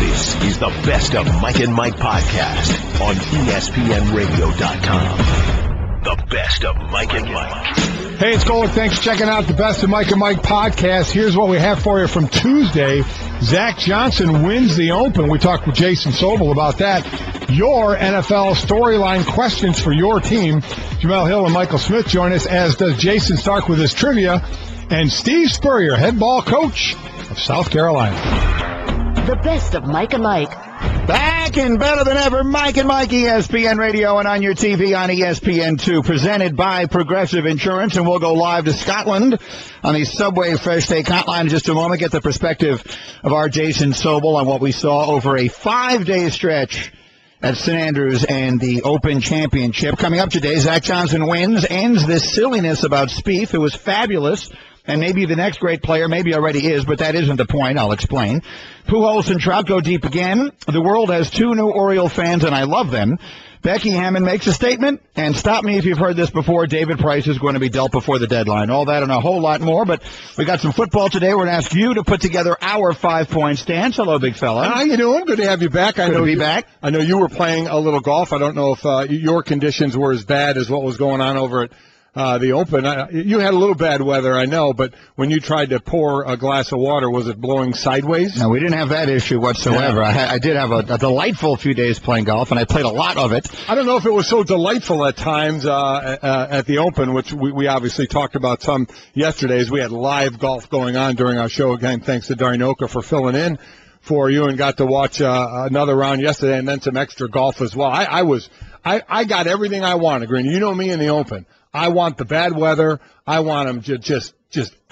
This is the Best of Mike and Mike podcast on ESPNRadio.com. The Best of Mike and Mike. Hey, it's Golic. Thanks for checking out the Best of Mike and Mike podcast. Here's what we have for you from Tuesday. Zach Johnson wins the Open. We talked with Jayson Sobel about that. Your NFL storyline questions for your team. Jemele Hill and Michael Smith join us, as does Jason Stark with his trivia. And Steve Spurrier, head ball coach of South Carolina. The Best of Mike and Mike. Back and better than ever, Mike and Mike, ESPN Radio, and on your TV on ESPN2, presented by Progressive Insurance. And we'll go live to Scotland on the Subway Fresh Take Hotline in just a moment. Get the perspective of our Jayson Sobel on what we saw over a 5-day stretch at St. Andrews and the Open Championship. Coming up today, Zach Johnson wins, ends this silliness about Spieth, who was fabulous, and maybe the next great player, maybe already is, but that isn't the point. I'll explain. Pujols and Trout go deep again. The world has 2 new Oriole fans, and I love them. Becky Hammond makes a statement, and stop me if you've heard this before, David Price is going to be dealt before the deadline. All that and a whole lot more, but we got some football today. We're going to ask you to put together our 5-point stance. Hello, big fella. How you doing? Good to have you back. Good to be back. I know you were playing a little golf. I don't know if your conditions were as bad as what was going on over at the Open. You had a little bad weather, I know, but when you tried to pour a glass of water, was it blowing sideways? No, we didn't have that issue whatsoever. Yeah. I did have a delightful few days playing golf, and I played a lot of it. I don't know if it was so delightful at times at the Open, which we obviously talked about some yesterday, as we had live golf going on during our show. Again, thanks to Darinoka for filling in for you, and got to watch another round yesterday, and then some extra golf as well. I got everything I wanted, Green. You know me in the Open. I want the bad weather. I want them just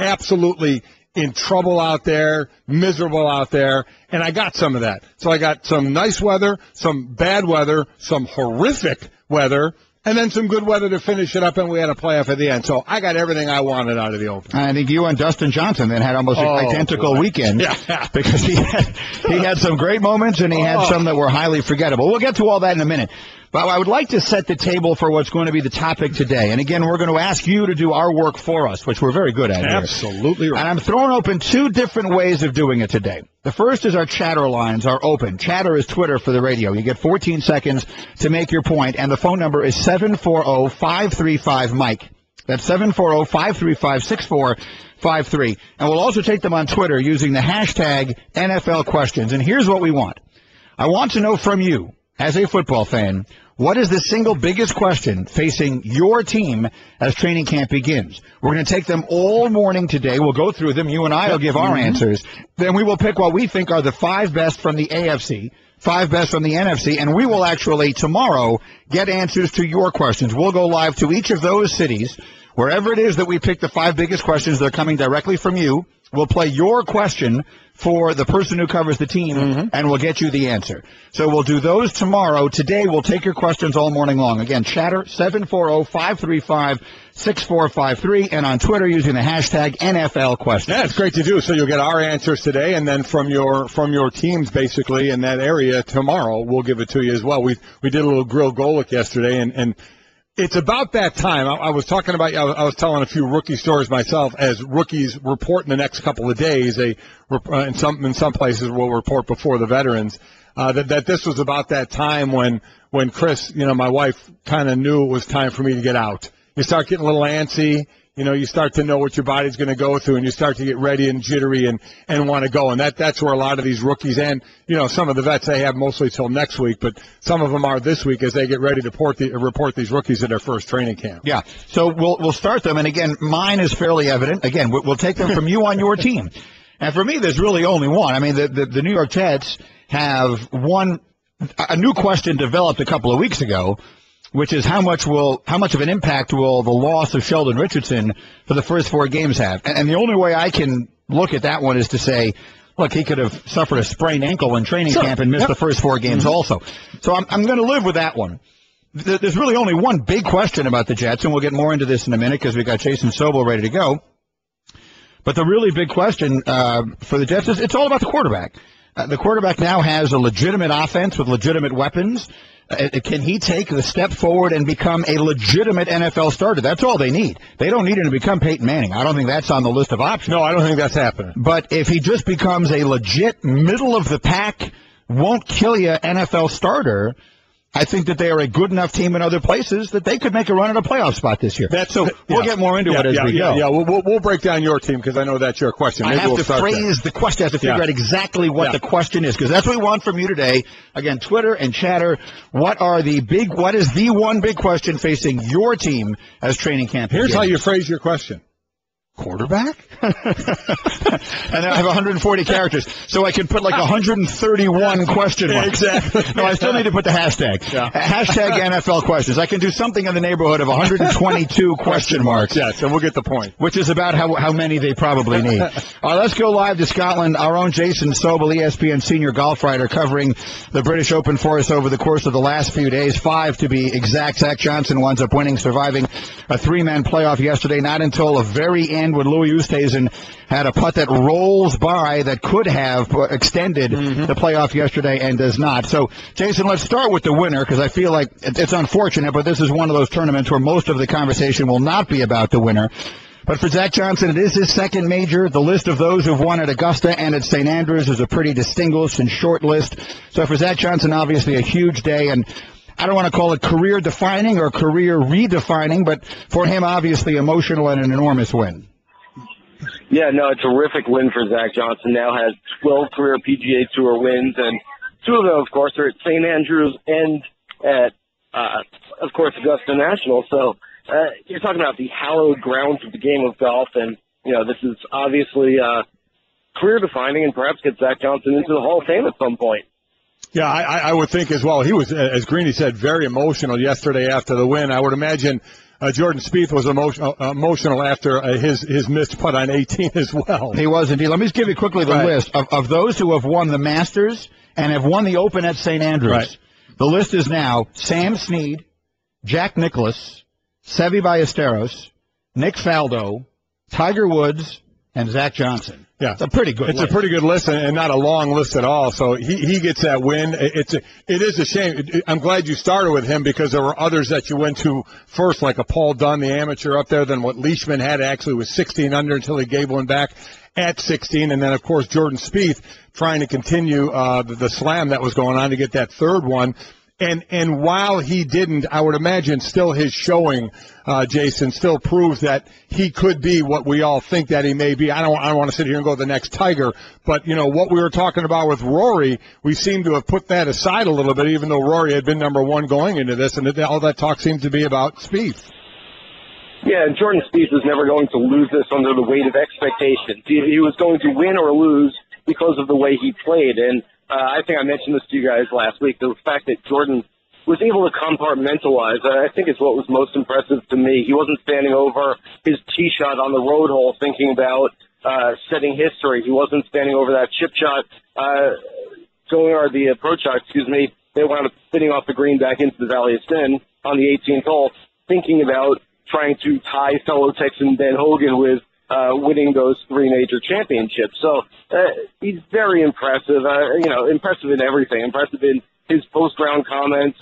absolutely in trouble out there, miserable out there, and I got some of that. So I got some nice weather, some bad weather, some horrific weather, and then some good weather to finish it up, and we had a playoff at the end. So I got everything I wanted out of the Open. I think you and Dustin Johnson then had almost an identical weekend, because he had some great moments, and he had some that were highly forgettable. We'll get to all that in a minute. But I would like to set the table for what's going to be the topic today. And again, we're going to ask you to do our work for us, which we're very good at here. Absolutely right. And I'm throwing open 2 different ways of doing it today. The first is our chatter lines are open. Chatter is Twitter for the radio. You get 14 seconds to make your point, and the phone number is 740-535-MIKE. That's 740-535-6453. And we'll also take them on Twitter using the hashtag NFL questions. And here's what we want. I want to know from you, as a football fan, what is the single biggest question facing your team as training camp begins? We're going to take them all morning today. We'll go through them. You and I will give our answers. Then we will pick what we think are the 5 best from the AFC, 5 best from the NFC, and we will actually tomorrow get answers to your questions. We'll go live to each of those cities. Wherever it is that we pick the 5 biggest questions that are coming directly from you, we'll play your question for the person who covers the team, and we'll get you the answer. So we'll do those tomorrow. Today, we'll take your questions all morning long. Again, chatter, 740-535-6453, and on Twitter using the hashtag NFL questions. Yeah, it's great to do. So you'll get our answers today, and then from your teams, basically, in that area tomorrow, we'll give it to you as well. We did a little grill Golic yesterday, and it's about that time. I was talking about, I was telling a few rookie stories myself, as rookies report in the next couple of days. They, in some places, will report before the veterans. That this was about that time when Chris, my wife, kind of knew it was time for me to get out. You start getting a little antsy. You start to know what your body's going to go through, and you start to get ready and jittery and want to go. And that's where a lot of these rookies and, some of the vets, they have mostly till next week, but some of them are this week as they get ready to report these rookies at their first training camp. Yeah. So we'll start them. And again, mine is fairly evident. Again, we'll take them from you on your team. And for me, there's really only one. I mean, the New York Jets have a new question developed a couple of weeks ago, which is how much of an impact will the loss of Sheldon Richardson for the first 4 games have? And the only way I can look at that one is to say, look, he could have suffered a sprained ankle in training camp and missed the first 4 games also. So I'm going to live with that one. There's really only one big question about the Jets, and we'll get more into this in a minute because we got Jayson Sobel ready to go. But the really big question for the Jets is it's all about the quarterback. The quarterback now has a legitimate offense with legitimate weapons. Can he take the step forward and become a legitimate NFL starter? That's all they need. They don't need him to become Peyton Manning. I don't think that's on the list of options. No, I don't think that's happening. But if he just becomes a legit middle-of-the-pack won't kill you NFL starter, I think that they are a good enough team in other places that they could make a run at a playoff spot this year. We'll get more into it as we go. Yeah, we'll break down your team because I know that's your question. Maybe I have to phrase the question. I have to figure out exactly what the question is because that's what we want from you today. Again, Twitter and chatter. What is the one big question facing your team as training camp? Here's how you phrase your question. Quarterback? And I have 140 characters, so I can put like 131 question marks. Exactly. No, I still need to put the hashtag. Yeah. Hashtag NFL questions. I can do something in the neighborhood of 122 question marks. Yeah, so we'll get the point. Which is about how many they probably need. Let's go live to Scotland. Our own Jayson Sobel, ESPN senior golf writer, covering the British Open for us over the course of the last few days. 5 to be exact. Zach Johnson winds up winning, surviving a 3-man playoff yesterday. Not until a very end when Louis Oosthuizen had a putt that rolls by that could have extended the playoff yesterday and does not. So, Jayson, let's start with the winner because I feel like it's unfortunate, but this is one of those tournaments where most of the conversation will not be about the winner. But for Zach Johnson, it is his second major. The list of those who've won at Augusta and at St. Andrews is a pretty distinguished and short list. So for Zach Johnson, obviously a huge day, and I don't want to call it career-defining or career-redefining, but for him, obviously emotional and an enormous win. Yeah, no, a terrific win for Zach Johnson. Now has 12 career PGA Tour wins, and 2 of them, of course, are at St. Andrews and at, of course, Augusta National. So you're talking about the hallowed grounds of the game of golf, and, you know, this is obviously career-defining and perhaps get Zach Johnson into the Hall of Fame at some point. Yeah, I would think as well. He was, as Greeny said, very emotional yesterday after the win. I would imagine Jordan Spieth was emotional after his missed putt on 18 as well. He was indeed. Let me just give you quickly the list of those who have won the Masters and have won the Open at St. Andrews. Right. The list is now Sam Snead, Jack Nicklaus, Seve Ballesteros, Nick Faldo, Tiger Woods, and Zach Johnson. Yeah, it's a pretty good list. It's a pretty good list and not a long list at all. So he gets that win. It is a shame. I'm glad you started with him because there were others that you went to first, like a Paul Dunn, the amateur up there, then what Leishman had actually was 16 under until he gave one back at 16. And then, of course, Jordan Spieth trying to continue the slam that was going on to get that third one. And while he didn't, I would imagine still his showing, Jayson, still proves that he could be what we all think that he may be. I don't want to sit here and go the next Tiger, but, you know, what we were talking about with Rory, we seem to have put that aside a little bit, even though Rory had been number one going into this, and all that talk seems to be about Spieth. Yeah, and Jordan Spieth is never going to lose this under the weight of expectations. He was going to win or lose because of the way he played, and I think I mentioned this to you guys last week. The fact that Jordan was able to compartmentalize, I think is what was most impressive to me. He wasn't standing over his tee shot on the road hole thinking about setting history. He wasn't standing over that chip shot, the approach shot, They wound up spinning off the green back into the Valley of Sin on the 18th hole, thinking about trying to tie fellow Texan Ben Hogan with winning those 3 major championships. So he's very impressive, impressive in everything, impressive in his post-round comments.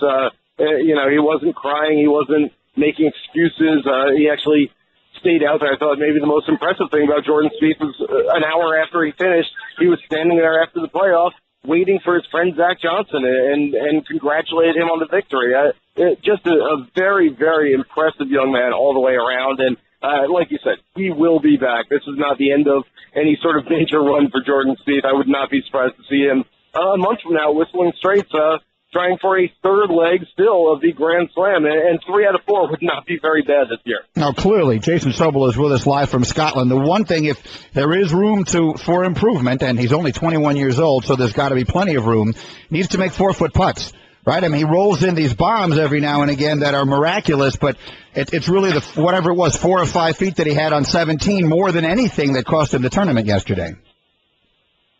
He wasn't crying. He wasn't making excuses. He actually stayed out there. I thought maybe the most impressive thing about Jordan Spieth was an hour after he finished, he was standing there after the playoff waiting for his friend Zach Johnson and congratulated him on the victory. Just a very, very impressive young man all the way around. And like you said, he will be back. This is not the end of any sort of major run for Jordan Spieth. I would not be surprised to see him a month from now whistling straights, trying for a third leg still of the Grand Slam, and 3 out of 4 would not be very bad this year. Now, clearly, Jayson Sobel is with us live from Scotland. The one thing, if there is room for improvement, and he's only 21 years old, so there's got to be plenty of room, needs to make 4-foot putts. Right? I mean, he rolls in these bombs every now and again that are miraculous, but it's really whatever it was, 4 or 5 feet that he had on 17 more than anything that cost him the tournament yesterday.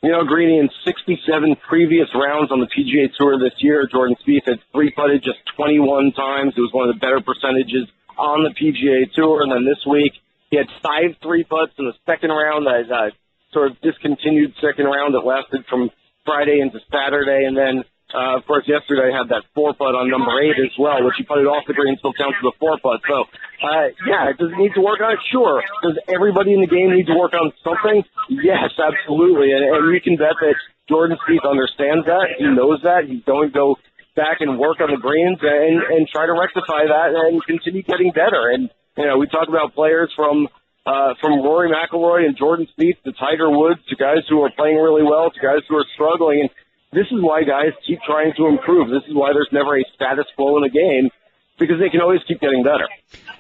You know, Greeny, in 67 previous rounds on the PGA Tour this year, Jordan Spieth had 3-putted just 21 times. It was one of the better percentages on the PGA Tour. And then this week, he had 5 3-putts in the second round, that sort of discontinued second round that lasted from Friday into Saturday, and then Of course, yesterday I had that 4-putt on number 8 as well, which he putted off the green, still counts as a 4-putt. So, does he need to work on it? Sure. Does everybody in the game need to work on something? Yes, absolutely. And you can bet that Jordan Spieth understands that. He knows that. He's going to go back and work on the greens and try to rectify that and continue getting better. And, we talk about players from Rory McIlroy and Jordan Spieth to Tiger Woods to guys who are playing really well to guys who are struggling. And this is why guys keep trying to improve. This is why there's never a status quo in the game, because they can always keep getting better.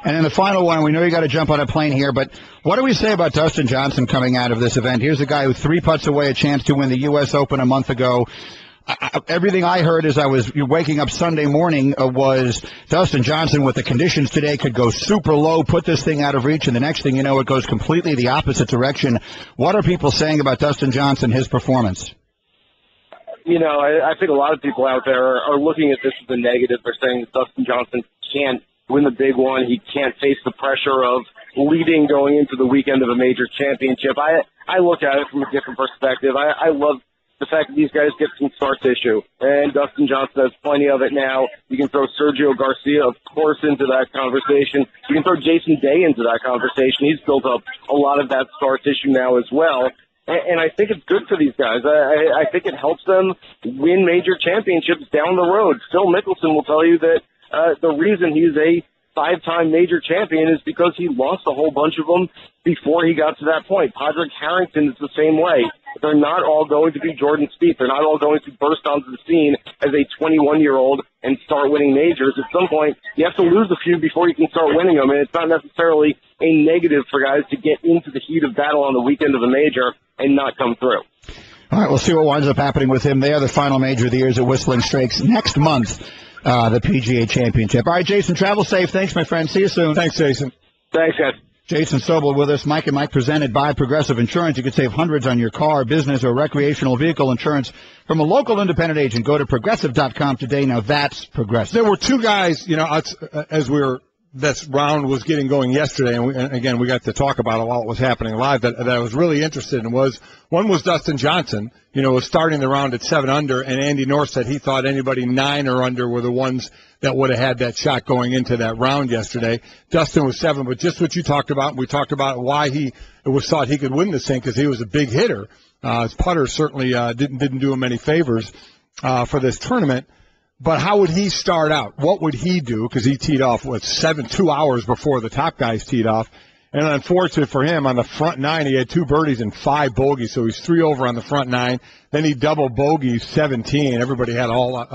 And then the final one, we know you got to jump on a plane here, but what do we say about Dustin Johnson coming out of this event? Here's a guy who 3 putts away a chance to win the U.S. Open a month ago. Everything I heard as I was waking up Sunday morning was Dustin Johnson, with the conditions today, could go super low, put this thing out of reach, and the next thing you know, it goes completely the opposite direction. What are people saying about Dustin Johnson, his performance? I think a lot of people out there are looking at this as a negative. They're saying that Dustin Johnson can't win the big one. He can't face the pressure of leading going into the weekend of a major championship. I look at it from a different perspective. I love the fact that these guys get some scar tissue, and Dustin Johnson has plenty of it now. You can throw Sergio Garcia, of course, into that conversation. You can throw Jayson Day into that conversation. He's built up a lot of that scar tissue now as well. And I think it's good for these guys. I think it helps them win major championships down the road. Phil Mickelson will tell you that the reason he's a 5-time major champion is because he lost a whole bunch of them before he got to that point. Padraig Harrington is the same way. They're not all going to be Jordan Spieth. They're not all going to burst onto the scene as a 21-year-old and start winning majors. At some point, you have to lose a few before you can start winning them, and it's not necessarily a negative for guys to get into the heat of battle on the weekend of a major and not come through. All right, we'll see what winds up happening with him there. The final major of the year is at Whistling Straits next month, the PGA Championship. All right, Jayson, travel safe. Thanks, my friend. See you soon. Thanks, Jayson. Thanks, guys. Jayson Sobel with us. Mike and Mike presented by Progressive Insurance. You could save hundreds on your car, business, or recreational vehicle insurance from a local independent agent. Go to Progressive.com today. Now that's Progressive. There were 2 guys, as this round was getting going yesterday, and again, we got to talk about it while it was happening live, that I was really interested in one was Dustin Johnson, was starting the round at 7 under, and Andy North said he thought anybody 9 or under were the ones that would have had that shot going into that round yesterday. Dustin was 7, but just what you talked about, we talked about why it was thought he could win this thing, because he was a big hitter. His putter certainly didn't do him any favors for this tournament. But how would he start out? What would he do? Because he teed off, 2 hours before the top guys teed off. And unfortunate for him, on the front 9, he had 2 birdies and 5 bogeys, so he's 3 over on the front 9. Then he double bogeyed 17. Everybody had all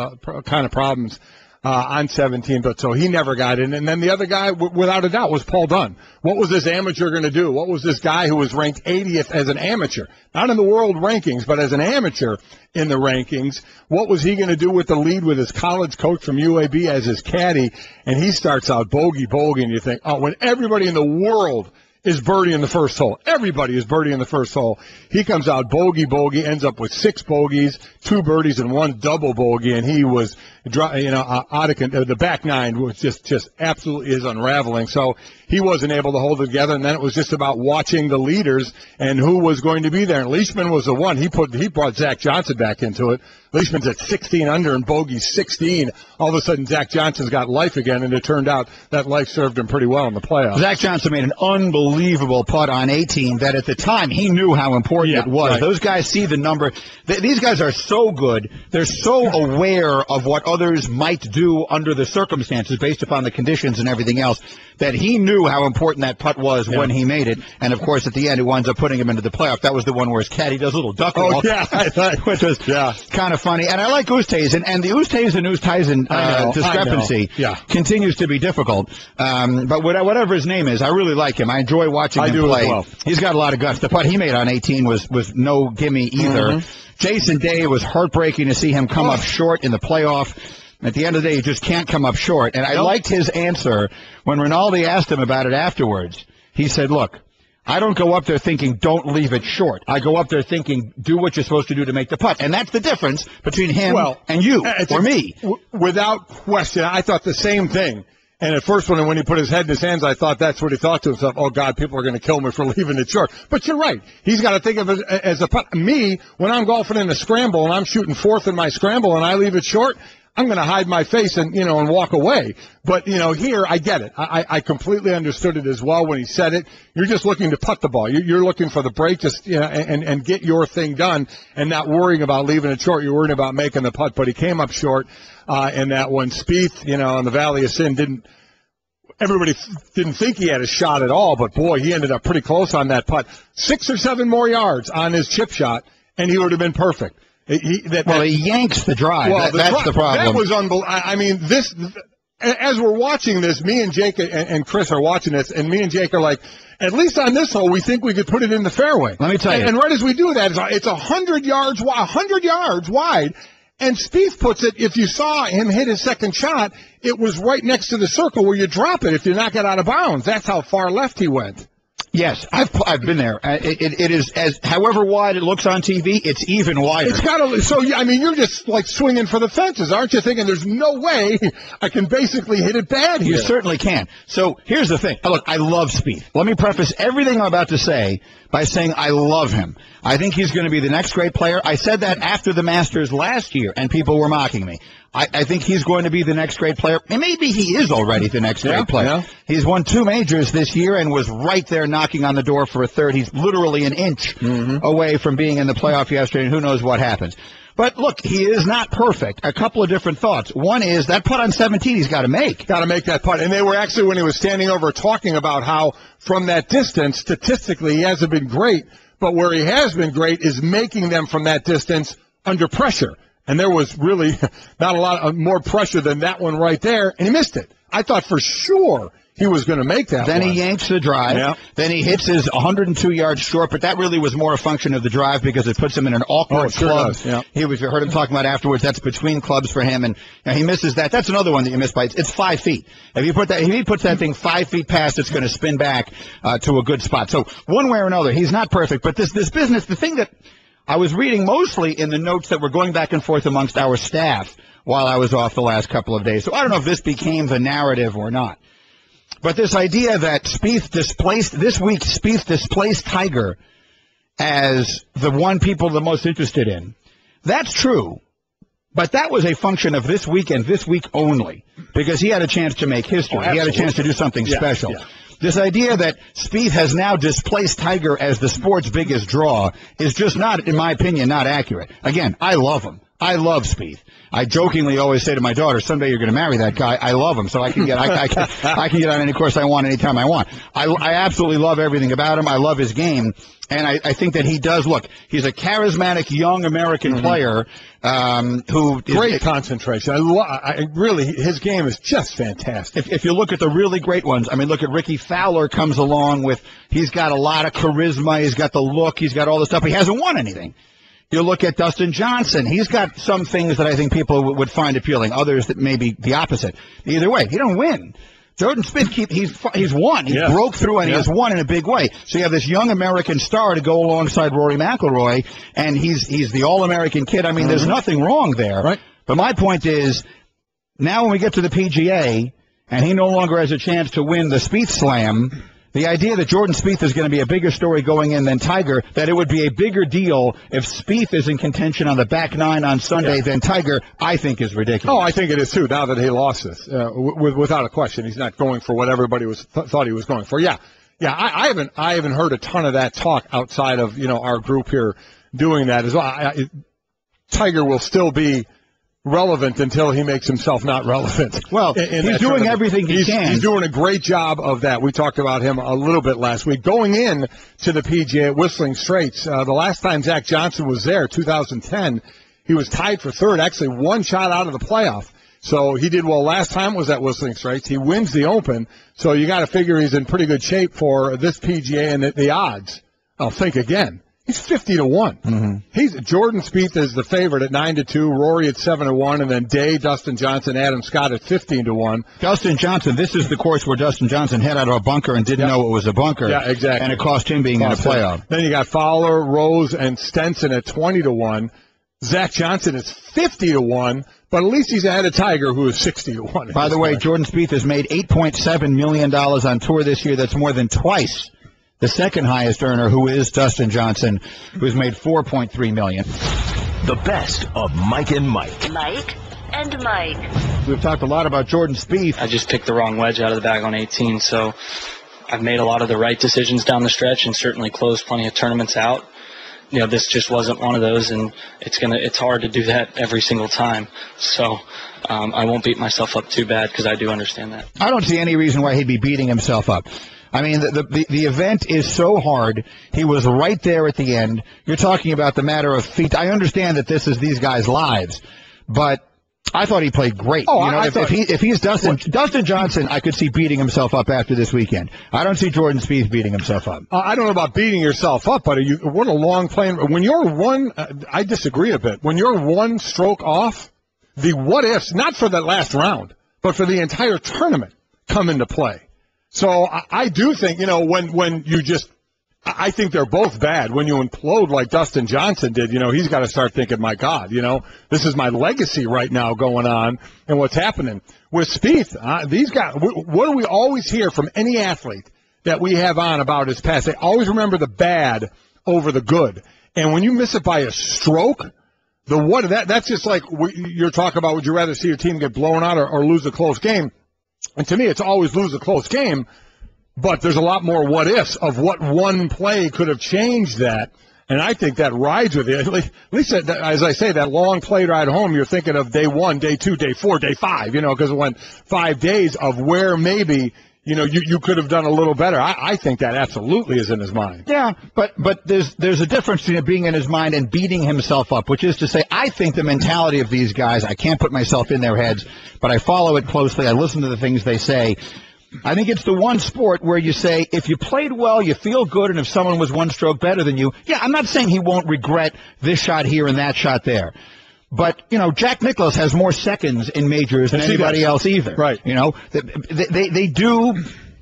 kind of problems on 17, but so he never got in. And then the other guy, without a doubt, was Paul Dunn. What was this amateur going to do? What was this guy who was ranked 80th as an amateur? Not in the world rankings, but as an amateur in the rankings. What was he going to do with the lead with his college coach from UAB as his caddy? And he starts out bogey, and you think, when everybody in the world is birdie in the first hole. Everybody is birdie in the first hole. He comes out bogey, ends up with 6 bogeys, 2 birdies, and 1 double bogey, and he was, out of the back 9 was just absolutely is unraveling. So he wasn't able to hold it together, and then it was just about watching the leaders and who was going to be there. And Leishman was the one. He brought Zach Johnson back into it. Leishman's at 16 under and bogey 16. All of a sudden, Zach Johnson's got life again, and it turned out that life served him pretty well in the playoffs. Zach Johnson made an unbelievable putt on 18 that at the time he knew how important it was. Right. Those guys see the number. These guys are so good. They're so aware of what others might do under the circumstances based upon the conditions and everything else that he knew how important that putt was when he made it. And, of course, at the end, it winds up putting him into the playoff. That was the one where his caddy does a little duck walk, which was kind of funny. And I like Oosthuizen, and the Oosthuizen discrepancy continues to be difficult. But whatever his name is, I really like him. I enjoy watching him play. As well. He's got a lot of guts. The putt he made on 18 was no gimme either. Jayson Day, was heartbreaking to see him come up short in the playoff. At the end of the day, you just can't come up short. And I liked his answer when Rinaldi asked him about it afterwards. He said, look, I don't go up there thinking don't leave it short. I go up there thinking do what you're supposed to do to make the putt. And that's the difference between him and you or me. Without question, I thought the same thing. And at first, when he put his head in his hands, I thought that's what he thought to himself. Oh, God, people are going to kill me for leaving it short. But you're right. He's got to think of it as a putt. Me, when I'm golfing in a scramble and I'm shooting fourth in my scramble and I leave it short, I'm going to hide my face and walk away. But, here, I get it. I completely understood it as well when he said it. You're just looking to putt the ball. You're looking for the break, just, and get your thing done and not worrying about leaving it short. You're worrying about making the putt. But he came up short, in that one. Spieth, in the Valley of Sin everybody didn't think he had a shot at all, but boy, he ended up pretty close on that putt. 6 or 7 more yards on his chip shot, and he would have been perfect. He yanks the drive. Well, that's the problem. That was unbelievable. I mean, as we're watching this, me and Jake and Chris are watching this, and me and Jake are like, at least on this hole, we think we could put it in the fairway. Let me tell you. And right as we do that, it's 100 yards wide. And Spieth puts it, if you saw him hit his second shot, it was right next to the circle where you drop it if you knock it out of bounds. That's how far left he went. Yes, I've been there. It is, as however wide it looks on TV, it's even wider. It's got to. So I mean, you're just like swinging for the fences, aren't you? Thinking there's no way I can basically hit it bad here. You certainly can. So here's the thing. Look, I love Spieth. Let me preface everything I'm about to say by saying I love him. I think he's going to be the next great player. I said that after the Masters last year, and people were mocking me. I think he's going to be the next great player. And maybe he is already the next great player. Yeah. He's won 2 majors this year and was right there knocking on the door for a third. He's literally an inch away from being in the playoff yesterday, and who knows what happens. But, look, he is not perfect. A couple of different thoughts. One is that putt on 17 he's got to make. Got to make that putt. And they were actually, when he was standing over, talking about how from that distance, statistically, he hasn't been great. But where he has been great is making them from that distance under pressure. And there was really not a lot of more pressure than that one right there, and he missed it. I thought for sure he was going to make that Then one. He yanks the drive. Yeah. Then he hits his 102 yards short, but that really was more a function of the drive because it puts him in an awkward club. Yeah. You heard him talking about afterwards, that's between clubs for him, and he misses that. That's another one that you miss by. It's 5 feet. If he puts that thing 5 feet past, it's going to spin back to a good spot. So one way or another, he's not perfect, but this business, the thing that I was reading mostly in the notes that were going back and forth amongst our staff while I was off the last couple of days. So I don't know if this became the narrative or not. But this idea that Spieth displaced Tiger as the one people the most interested in, that's true. But that was a function of this weekend, this week only, because he had a chance to make history. He had a chance to do something special. Yeah. This idea that Spieth has now displaced Tiger as the sport's biggest draw is just not, in my opinion, not accurate. Again, I love him. I love Spieth. I jokingly always say to my daughter, someday you're going to marry that guy. I love him, so I can get I can get on any course I want anytime I want. I absolutely love everything about him. I love his game. And I think that he does, look, he's a charismatic young American player who is great concentration. I really, his game is just fantastic. If you look at the really great ones, I mean, look at Ricky Fowler comes along with, he's got a lot of charisma, he's got the look, he's got all the stuff. He hasn't won anything. You look at Dustin Johnson. He's got some things that I think people would find appealing, others that may be the opposite. Either way, he don't win. Jordan Spieth, he's won. He broke through and he has won in a big way. So you have this young American star to go alongside Rory McIlroy, and he's the All-American kid. I mean, there's nothing wrong there. Right. But my point is, now when we get to the PGA, and he no longer has a chance to win the Spieth Slam, the idea that Jordan Spieth is going to be a bigger story going in than Tiger, that it would be a bigger deal if Spieth is in contention on the back nine on Sunday than Tiger, I think is ridiculous. Oh, I think it is too, now that he lost this. Without a question. He's not going for what everybody thought he was going for. Yeah. I haven't heard a ton of that talk outside of, our group here doing that as well. Tiger will still be relevant until he makes himself not relevant. Well, he's doing everything he can. He's doing a great job of that. We talked about him a little bit last week. Going in to the PGA at Whistling Straits, the last time Zach Johnson was there, 2010, he was tied for third, actually one shot out of the playoff. So he did well last time was at Whistling Straits. He wins the Open, so you got to figure he's in pretty good shape for this PGA and the odds. I'll think again. He's 50-1. Mm-hmm. Jordan Spieth is the favorite at 9-2, Rory at 7-1, and then Day, Dustin Johnson, Adam Scott at 15-1. Dustin Johnson, this is the course where Dustin Johnson hit out of a bunker and didn't know it was a bunker. Yeah, exactly. And it cost him being in the playoff. Then you got Fowler, Rose, and Stenson at 20-1. Zach Johnson is 50-1, but at least he's ahead of Tiger, who is 60-1. By the way, Jordan Spieth has made $8.7 million on tour this year. That's more than twice the second highest earner, who is Dustin Johnson, who's made $4.3 million. The best of Mike and Mike. Mike and Mike. We've talked a lot about Jordan Spieth. I just picked the wrong wedge out of the bag on 18, so I've made a lot of the right decisions down the stretch and certainly closed plenty of tournaments out. You know, this just wasn't one of those, and it's hard to do that every single time. So I won't beat myself up too bad because I do understand that. I don't see any reason why he'd be beating himself up. I mean, the event is so hard. He was right there at the end. You're talking about the matter of feet. I understand that this is these guys' lives, but I thought he played great. Oh, you know, if he's Dustin Johnson, I could see beating himself up after this weekend. I don't see Jordan Spieth beating himself up. I don't know about beating yourself up, but what a long play. When you're one, I disagree a bit. When you're one stroke off, the what ifs, not for that last round, but for the entire tournament, come into play. So I do think, you know, when you just, I think they're both bad. When you implode like Dustin Johnson did, you know, he's got to start thinking, my God, you know, this is my legacy right now going on and what's happening. With Spieth, these guys, what do we always hear from any athlete that we have on about his past? They always remember the bad over the good. And when you miss it by a stroke, that's just like you're talking about, would you rather see your team get blown out or lose a close game? And to me, it's always lose a close game, but there's a lot more what-ifs of what one play could have changed that, and I think that rides with you. At least, as I say, that long play ride home, you're thinking of day 1, day 2, day 4, day 5, you know, because it went 5 days of where maybe, you know, you could have done a little better. I think that absolutely is in his mind. Yeah, but there's a difference between it being in his mind and beating himself up, which is to say, I think the mentality of these guys, I can't put myself in their heads, but I follow it closely. I listen to the things they say. I think it's the one sport where you say, if you played well, you feel good, and if someone was one stroke better than you, yeah, I'm not saying he won't regret this shot here and that shot there. But, you know, Jack Nicklaus has more seconds in majors than anybody else either. Right. You know, they do.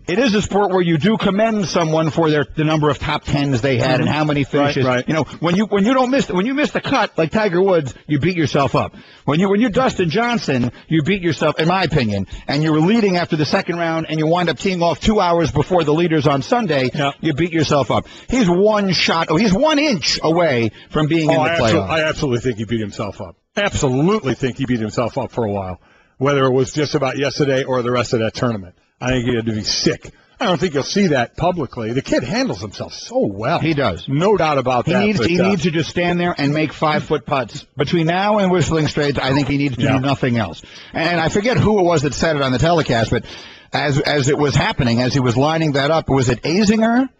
It is a sport where you do commend someone for the number of top tens they had and how many finishes. Right. You know, when you miss the cut like Tiger Woods, you beat yourself up. When you're Dustin Johnson, you beat yourself, in my opinion, and you were leading after the second round and you wind up teeing off 2 hours before the leaders on Sunday, you beat yourself up. He's 1 shot, he's 1 inch away from being in the playoffs. I absolutely think he beat himself up. Absolutely think he beat himself up for a while, whether it was just about yesterday or the rest of that tournament. I think he had to be sick. I don't think you'll see that publicly. The kid handles himself so well. He does. No doubt about that. He needs to just stand there and make 5-foot putts. Between now and Whistling Straits, I think he needs to do nothing else. And I forget who it was that said it on the telecast, but as it was happening, as he was lining that up, was it Azinger?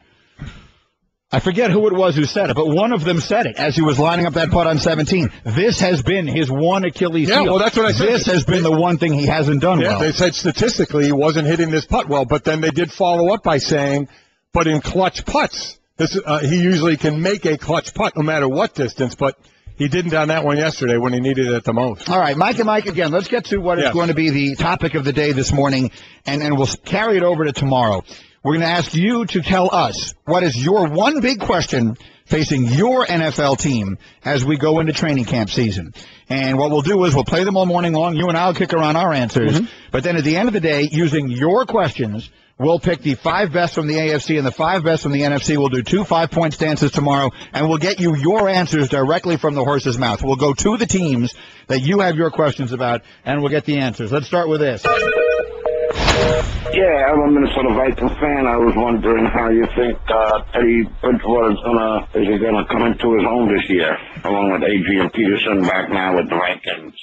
I forget who it was who said it, but one of them said it as he was lining up that putt on 17. This has been his one Achilles heel. Yeah, well, that's what I said. This has been the one thing he hasn't done well. They said statistically he wasn't hitting this putt well, but then they did follow up by saying, but in clutch putts, he usually can make a clutch putt no matter what distance, but he didn't on that one yesterday when he needed it the most. All right, Mike and Mike again. Let's get to what is going to be the topic of the day this morning, and we'll carry it over to tomorrow. We're going to ask you to tell us what is your one big question facing your NFL team as we go into training camp season. And what we'll do is we'll play them all morning long. You and I will kick around our answers. But then at the end of the day, using your questions, we'll pick the 5 best from the AFC and the 5 best from the NFC. We'll do 2 5-point stances tomorrow, and we'll get you your answers directly from the horse's mouth. We'll go to the teams that you have your questions about, and we'll get the answers. Let's start with this. Yeah, I'm a Minnesota Vikings fan. I was wondering how you think Teddy Bridgewater is gonna come into his own this year, along with Adrian Peterson back now with the Vikings.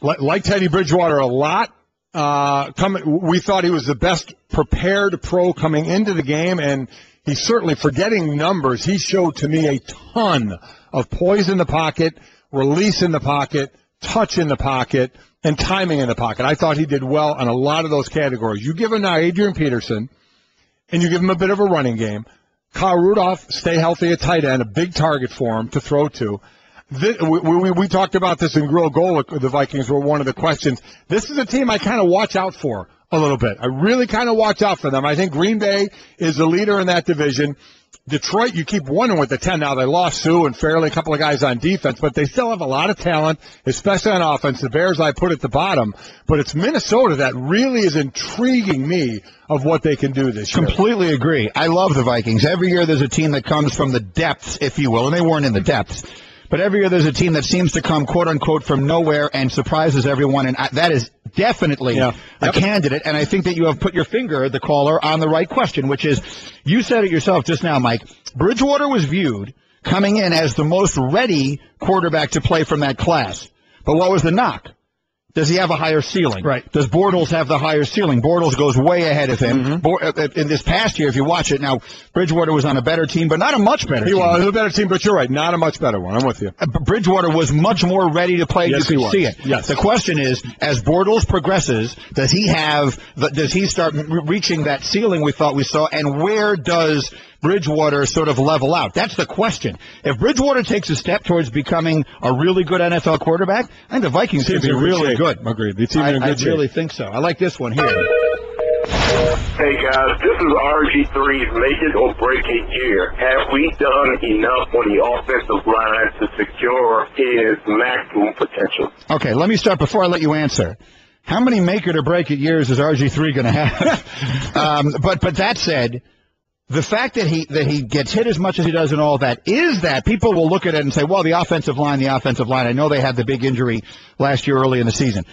Like Teddy Bridgewater a lot. We thought he was the best prepared pro coming into the game, and he's certainly, forgetting numbers, he showed to me a ton of poise in the pocket, release in the pocket, touch in the pocket, and timing in the pocket. I thought he did well on a lot of those categories. You give him now Adrian Peterson, and you give him a bit of a running game. Kyle Rudolph, stay healthy at tight end, a big target for him to throw to. We talked about this in Grill Golic. The Vikings were one of the questions. This is a team I kind of watch out for a little bit. I really kind of watch out for them. I think Green Bay is the leader in that division. Detroit, you keep wondering with the 10. Now, they lost Sue and Fairley, a couple of guys on defense, but they still have a lot of talent, especially on offense. The Bears, I put at the bottom, but it's Minnesota that really is intriguing me of what they can do this year. Completely agree. I love the Vikings. Every year there's a team that comes from the depths, if you will, and they weren't in the depths. But every year there's a team that seems to come, quote-unquote, from nowhere and surprises everyone, and that is definitely a candidate. And I think that you have put your finger, the caller, on the right question, which is, you said it yourself just now, Mike, Bridgewater was viewed coming in as the most ready quarterback to play from that class. But what was the knock? Does he have a higher ceiling? Right. Does Bortles have the higher ceiling? Bortles goes way ahead of him. In this past year, if you watch it, now, Bridgewater was on a better team, but not a much better team. He was a better team, but you're right, not a much better one. I'm with you. Bridgewater was much more ready to play. Yes, you can see it. Yes. The question is, as Bortles progresses, does he start reaching that ceiling we thought we saw, and where does Bridgewater sort of level out? That's the question. If Bridgewater takes a step towards becoming a really good NFL quarterback, I think the Vikings could be really good. Agreed. The team in good shape. I really think so. I like this one here. Hey guys, this is RG3's make it or break it year. Have we done enough on the offensive line to secure his maximum potential? Okay, let me start before I let you answer. How many make it or break it years is RG3 going to have? But that said, the fact that he gets hit as much as he does and all that, is that people will look at it and say, well, the offensive line. I know they had the big injury last year early in the season.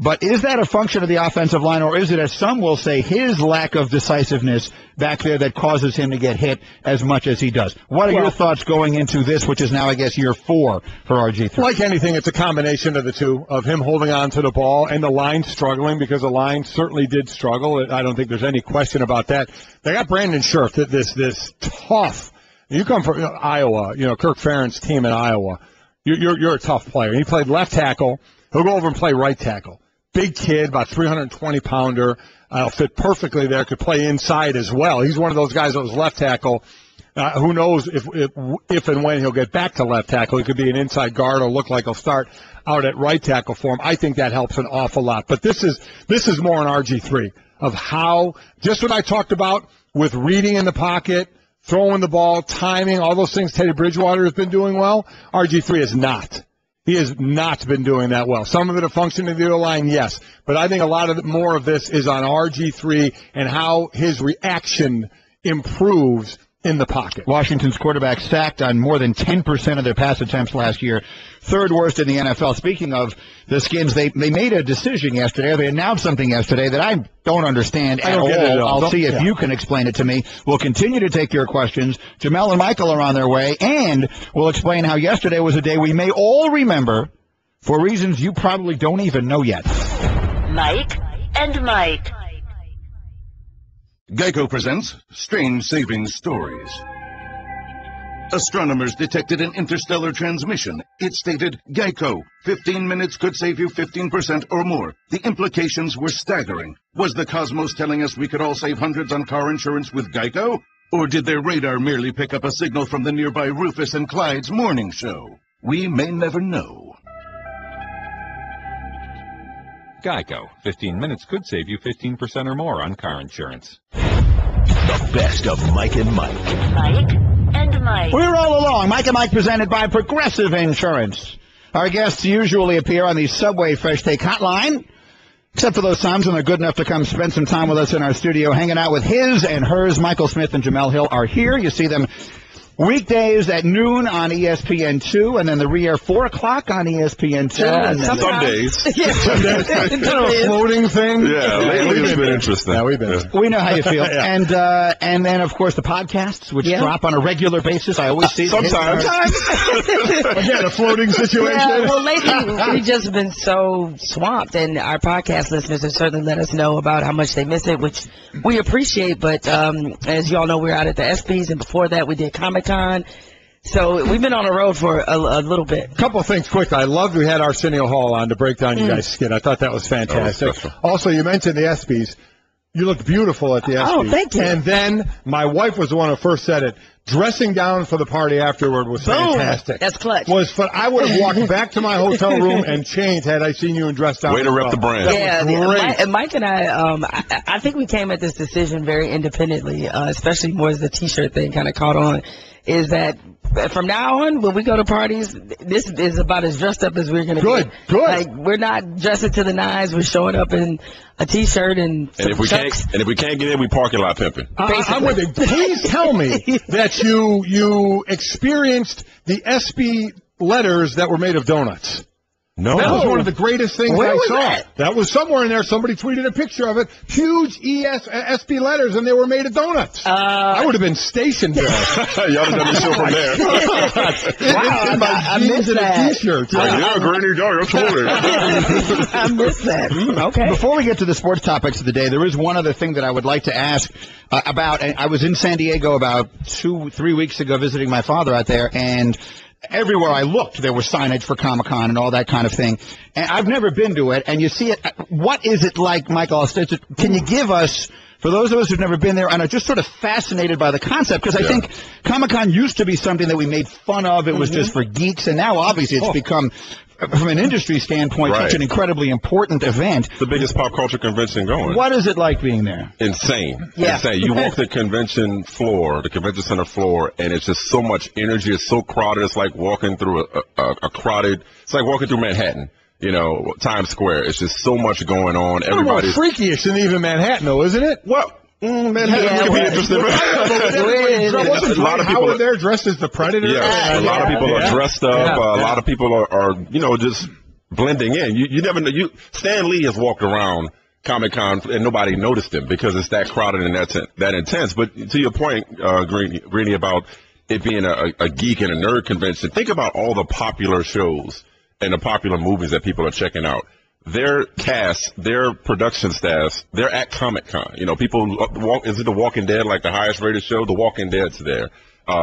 But is that a function of the offensive line, or is it, as some will say, his lack of decisiveness back there that causes him to get hit as much as he does? What are your thoughts going into this, which is now, I guess, year 4 for RG3? Like anything, it's a combination of the two, of him holding on to the ball and the line struggling, because the line certainly did struggle. I don't think there's any question about that. They got Brandon Scherf, this tough. You come from Iowa, Kirk Ferentz' team in Iowa. You're a tough player. He played left tackle. He'll go over and play right tackle. Big kid, about 320-pounder, fit perfectly there, could play inside as well. He's one of those guys that was left tackle. Who knows if and when he'll get back to left tackle. He could be an inside guard or look like he'll start out at right tackle for him. I think that helps an awful lot. But this is more an RG3 of how, just what I talked about with reading in the pocket, throwing the ball, timing, all those things Teddy Bridgewater has been doing well. RG3 is not. He has not been doing that well. Some of it a function of the O-line, yes. But I think a lot of more of this is on RG3 and how his reaction improves in the pocket. Washington's quarterback sacked on more than 10% of their pass attempts last year. Third worst in the NFL. Speaking of the Skins, they made a decision yesterday. They announced something yesterday that I don't understand at all. I'll see if you can explain it to me. We'll continue to take your questions. Jemele and Michael are on their way, and we'll explain how yesterday was a day we may all remember for reasons you probably don't even know yet. Mike and Mike. Geico presents Strange Savings Stories. Astronomers detected an interstellar transmission. It stated, Geico, 15 minutes could save you 15% or more. The implications were staggering. Was the cosmos telling us we could all save hundreds on car insurance with Geico? Or did their radar merely pick up a signal from the nearby Rufus and Clyde's morning show? We may never know. Geico. 15 minutes could save you 15% or more on car insurance. The best of Mike and Mike. Mike and Mike. We roll along. Mike and Mike presented by Progressive Insurance. Our guests usually appear on the Subway Fresh Take Hotline, except for those times when they're good enough to come spend some time with us in our studio, hanging out with his and hers. Michael Smith and Jemele Hill are here. You see them weekdays at noon on ESPN2, and then the re-air 4 o'clock on ESPN2. And some days. Kind of a floating thing. Yeah, lately it's been interesting. Yeah, we've been. We know how you feel. Yeah. And then, of course, the podcasts, which drop on a regular basis. I always see sometimes. Again, a floating situation. Yeah, well, lately we've just been so swamped, and our podcast listeners have certainly let us know about how much they miss it, which we appreciate. But as you all know, we're out at the ESPYs, and before that we did Comic-Con. So we've been on the road for a little bit. A couple of things quick. I loved we had Arsenio Hall on to break down you guys' skit. I thought that was fantastic. Also, you mentioned the ESPYs. You look beautiful at the ESPYs. Oh, thank you. And then my wife was the one who first said it. Dressing down for the party afterward was fantastic. That's clutch. I would have walked back to my hotel room and changed had I seen you in dress down. Way to rep the brand. Yeah, Mike and I think we came at this decision very independently, especially more as the T-shirt thing kind of caught on, is that from now on, when we go to parties, this is about as dressed up as we're going to be. Good. Like, we're not dressing to the nines. We're showing up in a T-shirt and some chucks. If we can't get in, we parking lot pimping. I'm with you. Please tell me that you experienced the SB letters that were made of donuts. No. That was one of the greatest things Where I was saw. That was somewhere in there. Somebody tweeted a picture of it. Huge SB letters, and they were made of donuts. I would have been stationed there. Y'all have done the show from there. Wow, in my jeans and a T-shirt. Yeah, Granny Dog, that's totally. I missed that. Okay. Before we get to the sports topics of the day, there is one other thing that I would like to ask about. I was in San Diego about 2-3 weeks ago visiting my father out there, and everywhere I looked, there was signage for Comic-Con and all that kind of thing. And I've never been to it, and you see it. What is it like, Michael? Can you give us, for those of us who've never been there and are just sort of fascinated by the concept, because I think Comic-Con used to be something that we made fun of. It was just for geeks, and now obviously it's become, from an industry standpoint, such an incredibly important event. The biggest pop culture convention going. What is it like being there? Insane. Yeah. Insane. You walk the convention floor, the convention center floor, and it's just so much energy. It's so crowded. It's like walking through a crowded, it's like walking through Manhattan. You know, Times Square. It's just so much going on. Everybody's more freakish than even Manhattan, though, isn't it? Well, Manhattan could be interesting. A lot of people are there dressed as the Predator. Yeah, a lot of people are dressed up. A lot of people are just blending in. You never know. Stan Lee has walked around Comic-Con and nobody noticed him because it's that crowded and that intense. But to your point, Greeny, about it being a geek and a nerd convention, think about all the popular shows and the popular movies that people are checking out. Their cast, their production staffs, they're at Comic-Con. You know, people is it The Walking Dead, like the highest rated show? The Walking Dead's there.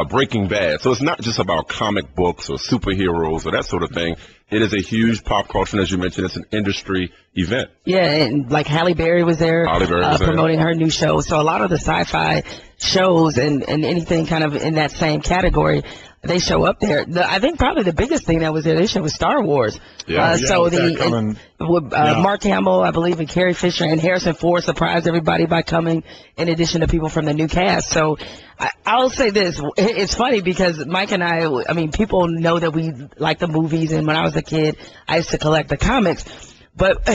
Breaking Bad. So it's not just about comic books or superheroes or that sort of thing. It is a huge pop culture, and as you mentioned, it's an industry event. Yeah, and like Halle Berry was there, promoting her new show. So a lot of the sci-fi shows and anything kind of in that same category, they show up there. I think probably the biggest thing that was there this year was Star Wars. Mark Hamill, I believe, and Carrie Fisher and Harrison Ford surprised everybody by coming, in addition to people from the new cast. So I'll say this. It's funny because Mike and I mean, people know that we like the movies, and when I was a kid, I used to collect the comics. But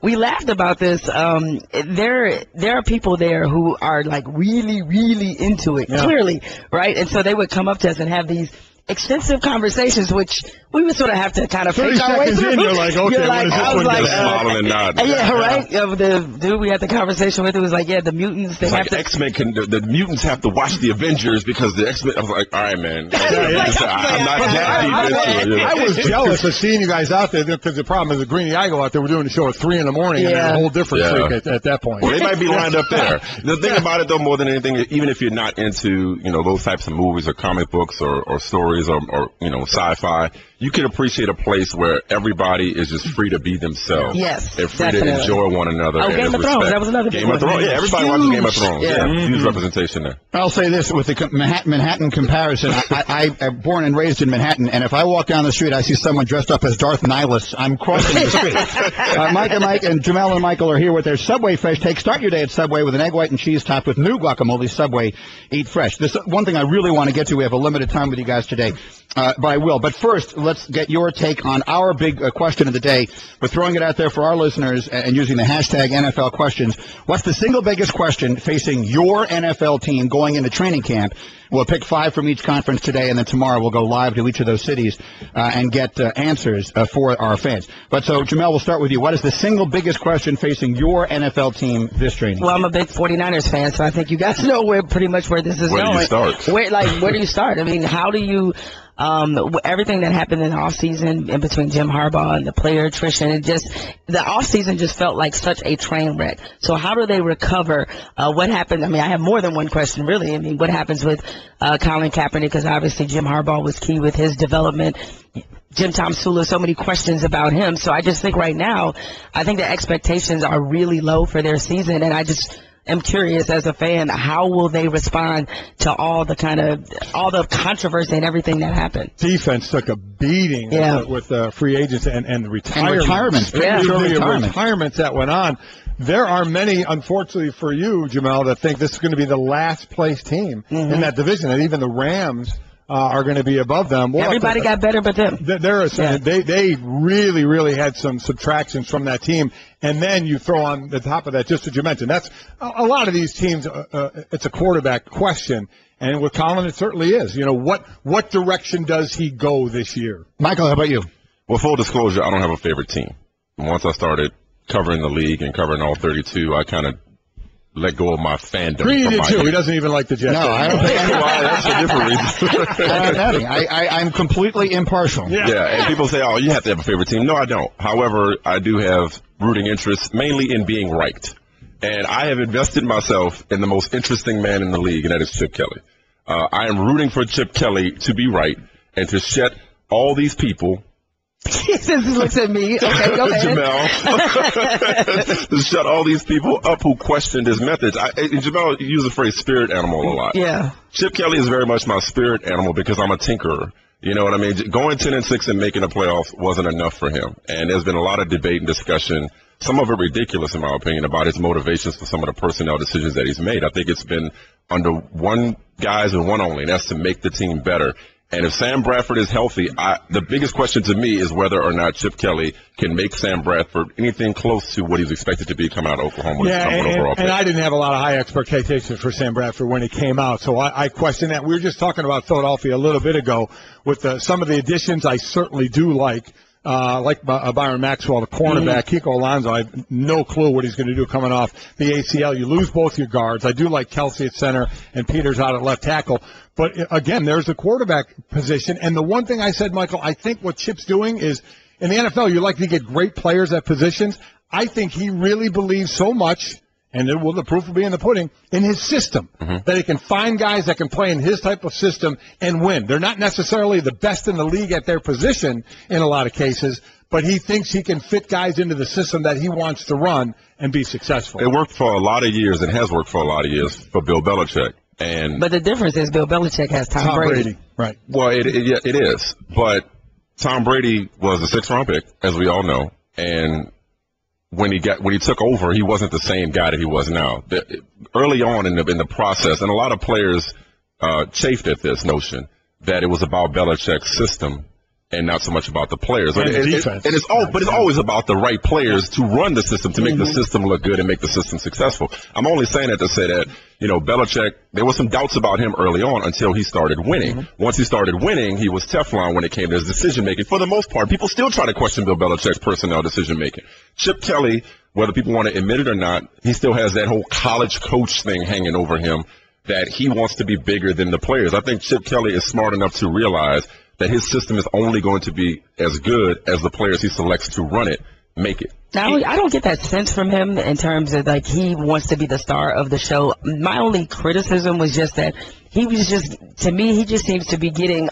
we laughed about this. There are people there who are like really, really into it, clearly, right? And so they would come up to us and have these extensive conversations, which we would sort of have to kind of fake our way through. You're like, okay, what is this one? Smiling and nodding. Yeah, right. The dude we had the conversation with, it was like, the mutants. They have to. X-Men the mutants have to watch the Avengers because the X-Men. I was like, all right, man. I'm not that deep into it. I was jealous of seeing you guys out there because the problem is the Greeny, I go out there. We're doing the show at 3 in the morning, and a whole different freak at that point. Well, they might be lined up there. The thing about it, though, more than anything, even if you're not into those types of movies or comic books or stories or sci-fi, you can appreciate a place where everybody is just free to be themselves. Yes, they're free to enjoy one another. Oh, Game of Thrones. That was another Game of Thrones. Yeah, everybody watches Game of Thrones. Huge representation there. I'll say this with the Manhattan comparison. I'm born and raised in Manhattan, and if I walk down the street, I see someone dressed up as Darth Nihilus, I'm crossing the street. Mike and Jemele and Michael are here with their Subway Fresh Take. Start your day at Subway with an egg white and cheese topped with new guacamole. Subway, eat fresh. This one thing I really want to get to. We have a limited time with you guys today, but I will. But first, let's get your take on our big question of the day. We're throwing it out there for our listeners and using the hashtag NFL questions. What's the single biggest question facing your NFL team going into training camp? We'll pick 5 from each conference today, and then tomorrow we'll go live to each of those cities and get answers for our fans. But so, Jemele, we'll start with you. What is the single biggest question facing your NFL team this training? Well, I'm a big 49ers fan, so I think you guys know pretty much where this is going. Where do you start? Where do you start? I mean, how do you everything that happened in the offseason in between Jim Harbaugh and the player attrition, the offseason just felt like such a train wreck. So how do they recover? What happened? I mean, I have more than one question, really. I mean, what happens with Colin Kaepernick? Because obviously Jim Harbaugh was key with his development. Jim Tomsula, so many questions about him. So I just think right now, I think the expectations are really low for their season, and am curious as a fan, how will they respond to all the controversy and everything that happened? Defense took a beating with free agents and the retirements. Retirements that went on. There are many, unfortunately for you, Jemele, that think this is going to be the last place team in that division, and even the Rams are going to be above them. Everybody got better but them. They really, really had some subtractions from that team. And then you throw on the top of that, just as you mentioned, that's a lot of these teams, it's a quarterback question. And with Colin, it certainly is. You know, what direction does he go this year? Michael, how about you? Well, full disclosure, I don't have a favorite team. Once I started covering the league and covering all 32, I kind of let go of my fandom. Greeny did too. He doesn't even like the Jets. No, I don't think that's a different reason. I'm completely impartial. Yeah, and people say, oh, you have to have a favorite team. No, I don't. However, I do have rooting interest, mainly in being right. And I have invested myself in the most interesting man in the league, and that is Chip Kelly. I am rooting for Chip Kelly to be right and to shut all these people. Jesus looks at me. Okay, go ahead. Jemele, to shut all these people up who questioned his methods. Jemele used the phrase spirit animal a lot. Yeah. Chip Kelly is very much my spirit animal because I'm a tinkerer. You know what I mean? Going 10-6 and making the playoffs wasn't enough for him. And there's been a lot of debate and discussion, some of it ridiculous in my opinion, about his motivations for some of the personnel decisions that he's made. I think it's been under one guise and one only, and that's to make the team better. And if Sam Bradford is healthy, the biggest question to me is whether or not Chip Kelly can make Sam Bradford anything close to what he's expected to be coming out of Oklahoma. And I didn't have a lot of high expectations for Sam Bradford when he came out, so I question that. We were just talking about Philadelphia a little bit ago with some of the additions I certainly do like Byron Maxwell, the cornerback, Kiko Alonso. I have no clue what he's going to do coming off the ACL. You lose both your guards. I do like Kelsey at center and Peters out at left tackle. But, again, there's the quarterback position. And the one thing I said, Michael, I think what Chip's doing is, in the NFL, you like to get great players at positions. I think he really believes so much, and the proof will be in the pudding, in his system, that he can find guys that can play in his type of system and win. They're not necessarily the best in the league at their position in a lot of cases, but he thinks he can fit guys into the system that he wants to run and be successful. It worked for a lot of years and has worked for a lot of years for Bill Belichick. But the difference is Bill Belichick has Tom Brady. Right. Well, it is. But Tom Brady was a 6th-round pick, as we all know, and when he took over, he wasn't the same guy that he was now. Early on in the process, and a lot of players chafed at this notion that it was about Belichick's system and not so much about the players. And defense. But it's always about the right players to run the system, to make the system look good and make the system successful. I'm only saying that to say that, Belichick, there were some doubts about him early on until he started winning. Once he started winning, he was Teflon when it came to his decision-making. For the most part, people still try to question Bill Belichick's personnel decision-making. Chip Kelly, whether people want to admit it or not, he still has that whole college coach thing hanging over him that he wants to be bigger than the players. I think Chip Kelly is smart enough to realize that his system is only going to be as good as the players he selects to run it make it. Now, I don't get that sense from him in terms of, he wants to be the star of the show. My only criticism was just that he just seems to be getting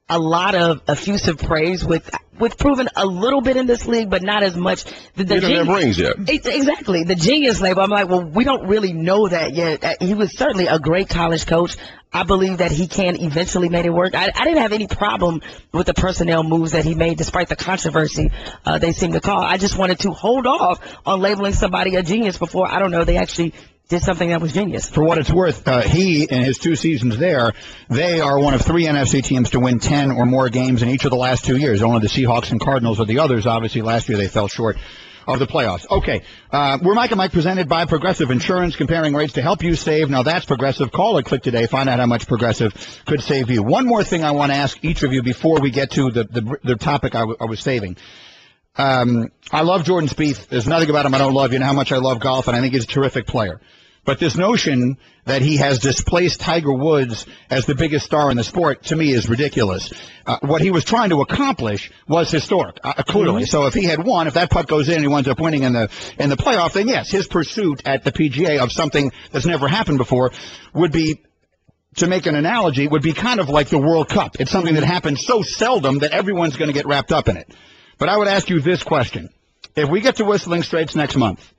a lot of effusive praise with proven a little bit in this league, but not as much. He doesn't have rings yet. Exactly. The genius label. I'm like, well, we don't really know that yet. He was certainly a great college coach. I believe that he can eventually make it work. I didn't have any problem with the personnel moves that he made, despite the controversy they seem to call. I just wanted to hold off on labeling somebody a genius before, they actually did something that was genius. For what it's worth, he, in his 2 seasons there, they are one of 3 NFC teams to win 10 or more games in each of the last 2 years. Only the Seahawks and Cardinals are the others. Obviously, last year they fell short of the playoffs. Okay, we're Mike and Mike, presented by Progressive Insurance, comparing rates to help you save. Now that's Progressive. Call or click today. Find out how much Progressive could save you. One more thing I want to ask each of you before we get to the topic I was saving. I love Jordan Spieth. There's nothing about him I don't love. You know how much I love golf, and I think he's a terrific player. But this notion that he has displaced Tiger Woods as the biggest star in the sport, to me, is ridiculous. What he was trying to accomplish was historic, clearly. So if he had won, if that putt goes in and he winds up winning in the playoff, then yes, his pursuit at the PGA of something that's never happened before would be, to make an analogy, would be kind of like the World Cup. It's something that happens so seldom that everyone's going to get wrapped up in it. But I would ask you this question. If we get to Whistling Straits next month,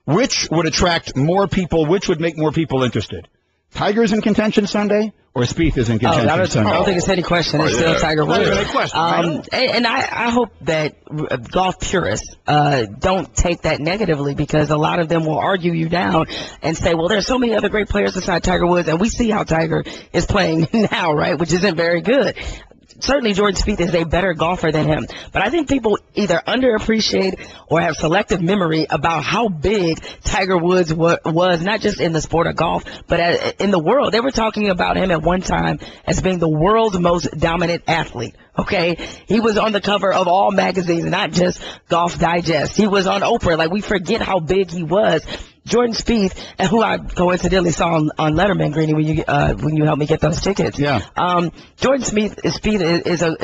which would attract more people, which would make more people interested? Tiger's in contention Sunday, or Spieth is in contention Sunday? I don't think it's any question. It's still Tiger Woods. Not even a question. And I hope that golf purists don't take that negatively, because a lot of them will argue you down and say, well, there's so many other great players beside Tiger Woods, and we see how Tiger is playing now, right, which isn't very good. Certainly Jordan Spieth is a better golfer than him, but I think people either underappreciate or have selective memory about how big Tiger Woods was, not just in the sport of golf, but in the world. They were talking about him at one time as being the world's most dominant athlete. Okay, he was on the cover of all magazines, not just Golf Digest. He was on Oprah. Like, we forget how big he was. Jordan Spieth, who I coincidentally saw on Letterman, Greeny, when you helped me get those tickets. Yeah. Jordan Spieth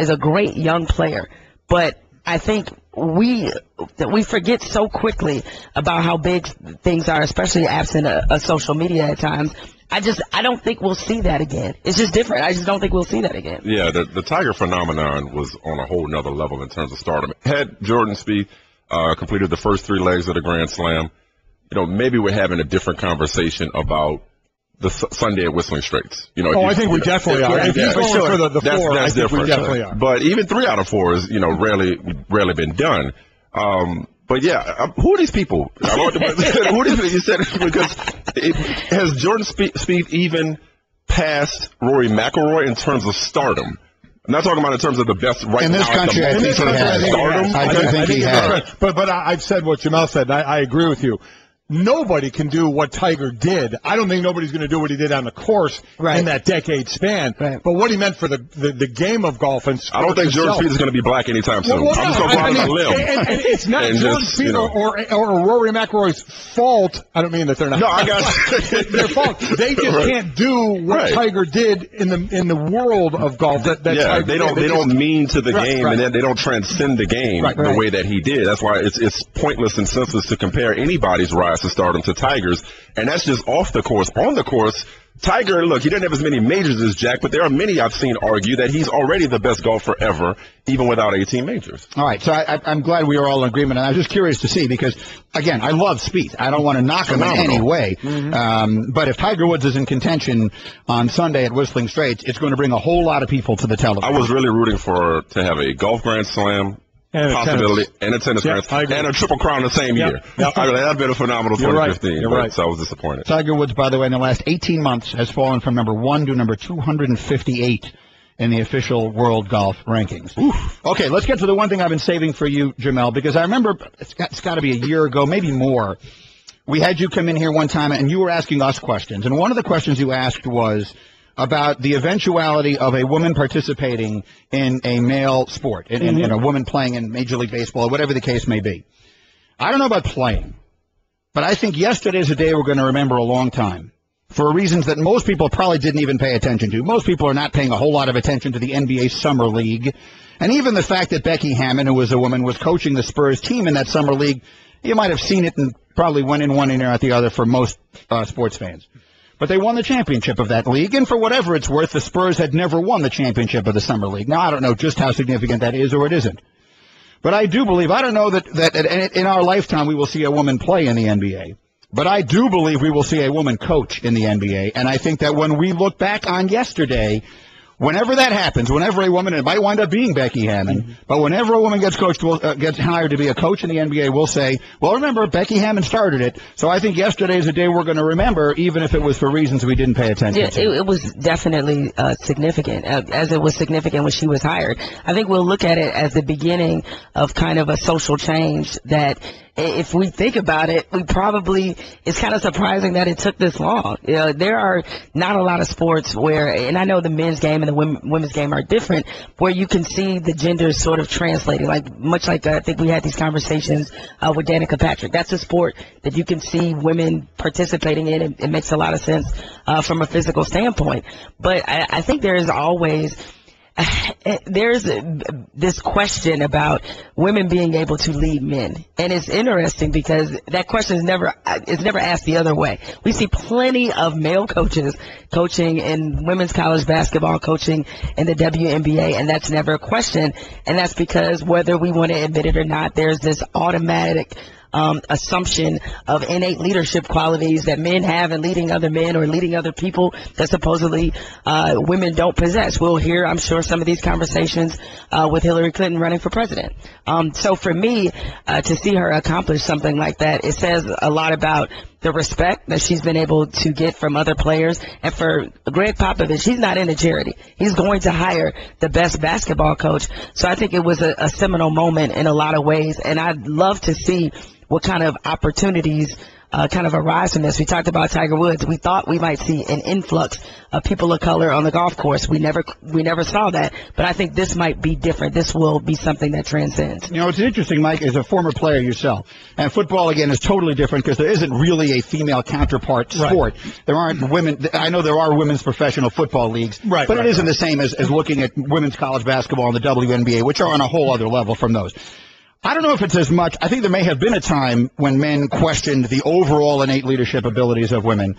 is a great young player, but I think we forget so quickly about how big things are, especially absent of social media at times. I don't think we'll see that again. It's just different. I just don't think we'll see that again. Yeah, the Tiger phenomenon was on a whole nother level in terms of stardom. Had Jordan Spieth completed the first 3 legs of the Grand Slam, maybe we're having a different conversation about the Sunday at Whistling Straits. I think we definitely are. If he's going for the 4, I think we definitely are. But even 3 out of 4 is, rarely been done. But yeah, who are these people? Who are these people? You said because has Jordan Spieth even passed Rory McIlroy in terms of stardom? I'm not talking about in terms of the best right in this now. Country, I think he has. But I've said what Jemele said, and I agree with you. Nobody can do what Tiger did. I don't think nobody's going to do what he did on the course in that decade span. Right. But what he meant for the game of golf and I don't think Jordan Spieth is going to be black anytime soon. I'm just going to go out on a limb. And it's not Jordan Spieth or Rory McIlroy's fault. I don't mean that they're not. No, I got their fault. They just can't do what Tiger did in the world of golf. They don't mean to the game, and they don't transcend the game the way that he did. That's why it's pointless and senseless to compare anybody's rise to stardom to Tiger's, and that's just off the course. On the course, Tiger, look, he didn't have as many majors as Jack, but there are many I've seen argue that he's already the best golfer ever, even without 18 majors. All right, so I'm glad we are all in agreement, and I was just curious to see, because, again, I love Spieth. I don't want to knock him in any way, but if Tiger Woods is in contention on Sunday at Whistling Straits, it's going to bring a whole lot of people to the television. I was really rooting to have a golf Grand Slam possibility and a tennis Grand Slam and a Triple Crown the same year. That'd been a phenomenal 2015. You're right. So I was disappointed. Tiger Woods, by the way, in the last 18 months has fallen from number 1 to number 258 in the official world golf rankings. Oof. Okay, let's get to the one thing I've been saving for you, Jemele, because I remember it's got to be a year ago, maybe more. We had you come in here one time and you were asking us questions, and one of the questions you asked was about the eventuality of a woman participating in a male sport, in a woman playing in Major League Baseball, or whatever the case may be. I don't know about playing, but I think yesterday is a day we're going to remember a long time for reasons that most people probably didn't even pay attention to. Most people are not paying a whole lot of attention to the NBA Summer League, and even the fact that Becky Hammon, who was a woman, was coaching the Spurs team in that Summer League, you might have seen it and probably went in one ear out the other for most sports fans. But they won the championship of that league, and for whatever it's worth, the Spurs had never won the championship of the Summer League. Now, I don't know just how significant that is or it isn't. But I do believe, I don't know that in our lifetime we will see a woman play in the NBA, but I do believe we will see a woman coach in the NBA, and I think that when we look back on yesterday, whenever that happens, whenever a woman, it might wind up being Becky Hammon, but whenever a woman gets hired to be a coach in the NBA, we'll say, well, remember, Becky Hammon started it. So I think yesterday is a day we're going to remember, even if it was for reasons we didn't pay attention to. It was definitely significant, as it was significant when she was hired. I think we'll look at it as the beginning of kind of a social change that, if we think about it, it's kind of surprising that it took this long. There are not a lot of sports where, and I know the men's game and the women's game are different, where you can see the genders sort of translating, much like I think we had these conversations with Danica Patrick. That's a sport that you can see women participating in. It makes a lot of sense from a physical standpoint. But I think there is always there's this question about women being able to lead men, and it's interesting because that question is never asked the other way. We see plenty of male coaches coaching in women's college basketball, coaching in the WNBA, and that's never a question. And that's because whether we want to admit it or not, there's this automatic assumption of innate leadership qualities that men have in leading other men or leading other people that supposedly women don't possess. We'll hear, I'm sure, some of these conversations with Hillary Clinton running for president. So for me, to see her accomplish something like that, it says a lot about the respect that she's been able to get from other players. And for Greg Popovich, he's not into charity. He's going to hire the best basketball coach. So I think it was a seminal moment in a lot of ways. And I'd love to see what kind of opportunities kind of arise from this. We talked about Tiger Woods. We thought we might see an influx of people of color on the golf course. We never saw that, but I think this might be different. This will be something that transcends. You know, it's interesting, Mike, as a former player yourself, and football, again, is totally different because there isn't really a female counterpart sport. Right. There aren't women. I know there are women's professional football leagues, but it isn't the same as looking at women's college basketball and the WNBA, which are on a whole other level from those. I don't know if it's as much. I think there may have been a time when men questioned the overall innate leadership abilities of women.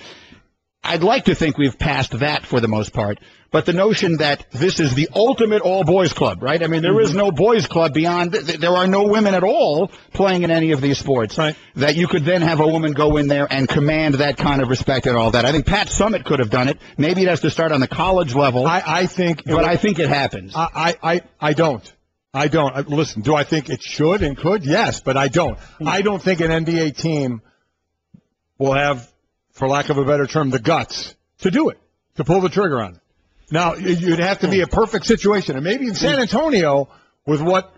I'd like to think we've passed that for the most part. But the notion that this is the ultimate all-boys club, right? I mean, there is no boys club beyond. There are no women at all playing in any of these sports. Right. That you could then have a woman go in there and command that kind of respect and all that. I think Pat Summitt could have done it. Maybe it has to start on the college level. I think it happens. I don't. Listen, do I think it should and could? Yes, but I don't. I don't think an NBA team will have, for lack of a better term, the guts to do it, to pull the trigger on it. Now, you'd have to be a perfect situation. And maybe in San Antonio, with what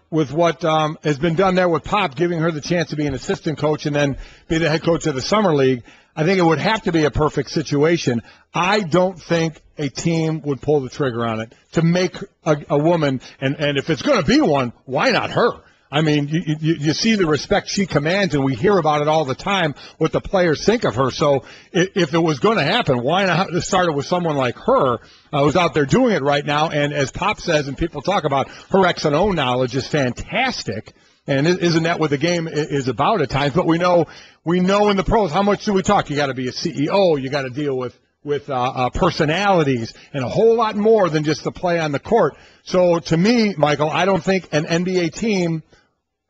has been done there with Pop, giving her the chance to be an assistant coach and then be the head coach of the Summer League, I think it would have to be a perfect situation. I don't think a team would pull the trigger on it to make a woman, and if it's going to be one, why not her? I mean, you see the respect she commands, and we hear about it all the time, what the players think of her. So if it was going to happen, why not start it with someone like her who's out there doing it right now? And as Pop says, and people talk about, her X and O knowledge is fantastic. And isn't that what the game is about at times? But we know in the pros, how much do we talk? You got to be a CEO. You got to deal with personalities and a whole lot more than just the play on the court. So to me, Michael, I don't think an NBA team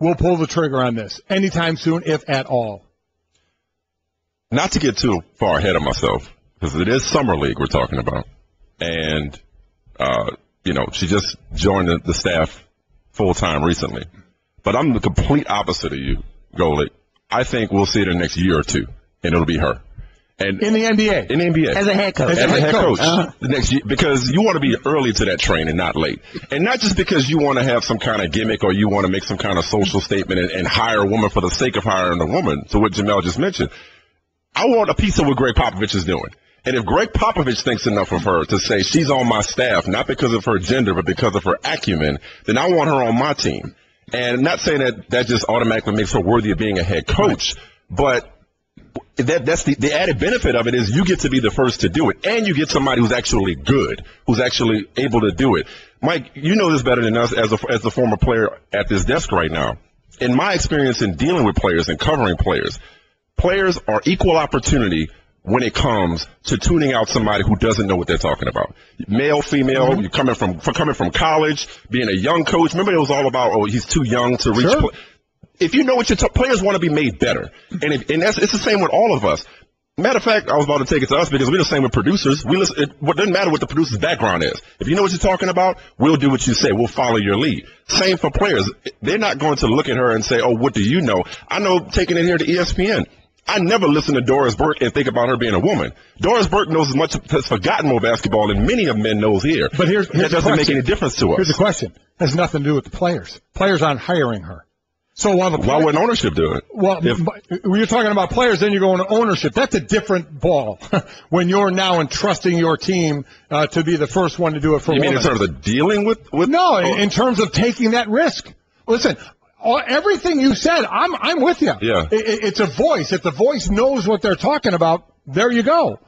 will pull the trigger on this anytime soon, if at all. Not to get too far ahead of myself, because it is Summer League we're talking about. And, she just joined the staff full-time recently. But I'm the complete opposite of you, Golic. I think we'll see it in the next year or two, and it'll be her. And in the NBA? In the NBA. As a head coach. As a head coach. The next year, because you want to be early to that train and not late. And not just because you want to have some kind of gimmick or you want to make some kind of social statement and hire a woman for the sake of hiring a woman, to what Jemele just mentioned. I want a piece of what Greg Popovich is doing. And if Greg Popovich thinks enough of her to say she's on my staff, not because of her gender, but because of her acumen, then I want her on my team. And I'm not saying that just automatically makes her worthy of being a head coach, but that's the added benefit of it is you get to be the first to do it, and you get somebody who's actually good, who's actually able to do it. Mike, you know this better than us as a former player at this desk right now. In my experience in dealing with players and covering players are equal opportunity when it comes to tuning out somebody who doesn't know what they're talking about. Male, female, you're coming from college, being a young coach. Remember, it was all about, he's too young to reach. Sure. If you know what players want to be made better, and it's the same with all of us. Matter of fact, I was about to take it to us because we're the same with producers. It doesn't matter what the producer's background is. If you know what you're talking about, we'll do what you say. We'll follow your lead. Same for players. They're not going to look at her and say, what do you know? I know, taking it here to ESPN. I never listen to Doris Burke and think about her being a woman. Doris Burke knows as much, has forgotten more basketball than many of men knows here. But here's that doesn't make any difference to us. Here's the question. It has nothing to do with the players. Players aren't hiring her. So why wouldn't ownership do it? Well, when you're talking about players, then you're going to ownership. That's a different ball. When you're now entrusting your team to be the first one to do it for you mean in terms of dealing with? No, in terms of taking that risk. Listen, everything you said, I'm with you. Yeah. It's a voice. If the voice knows what they're talking about, there you go.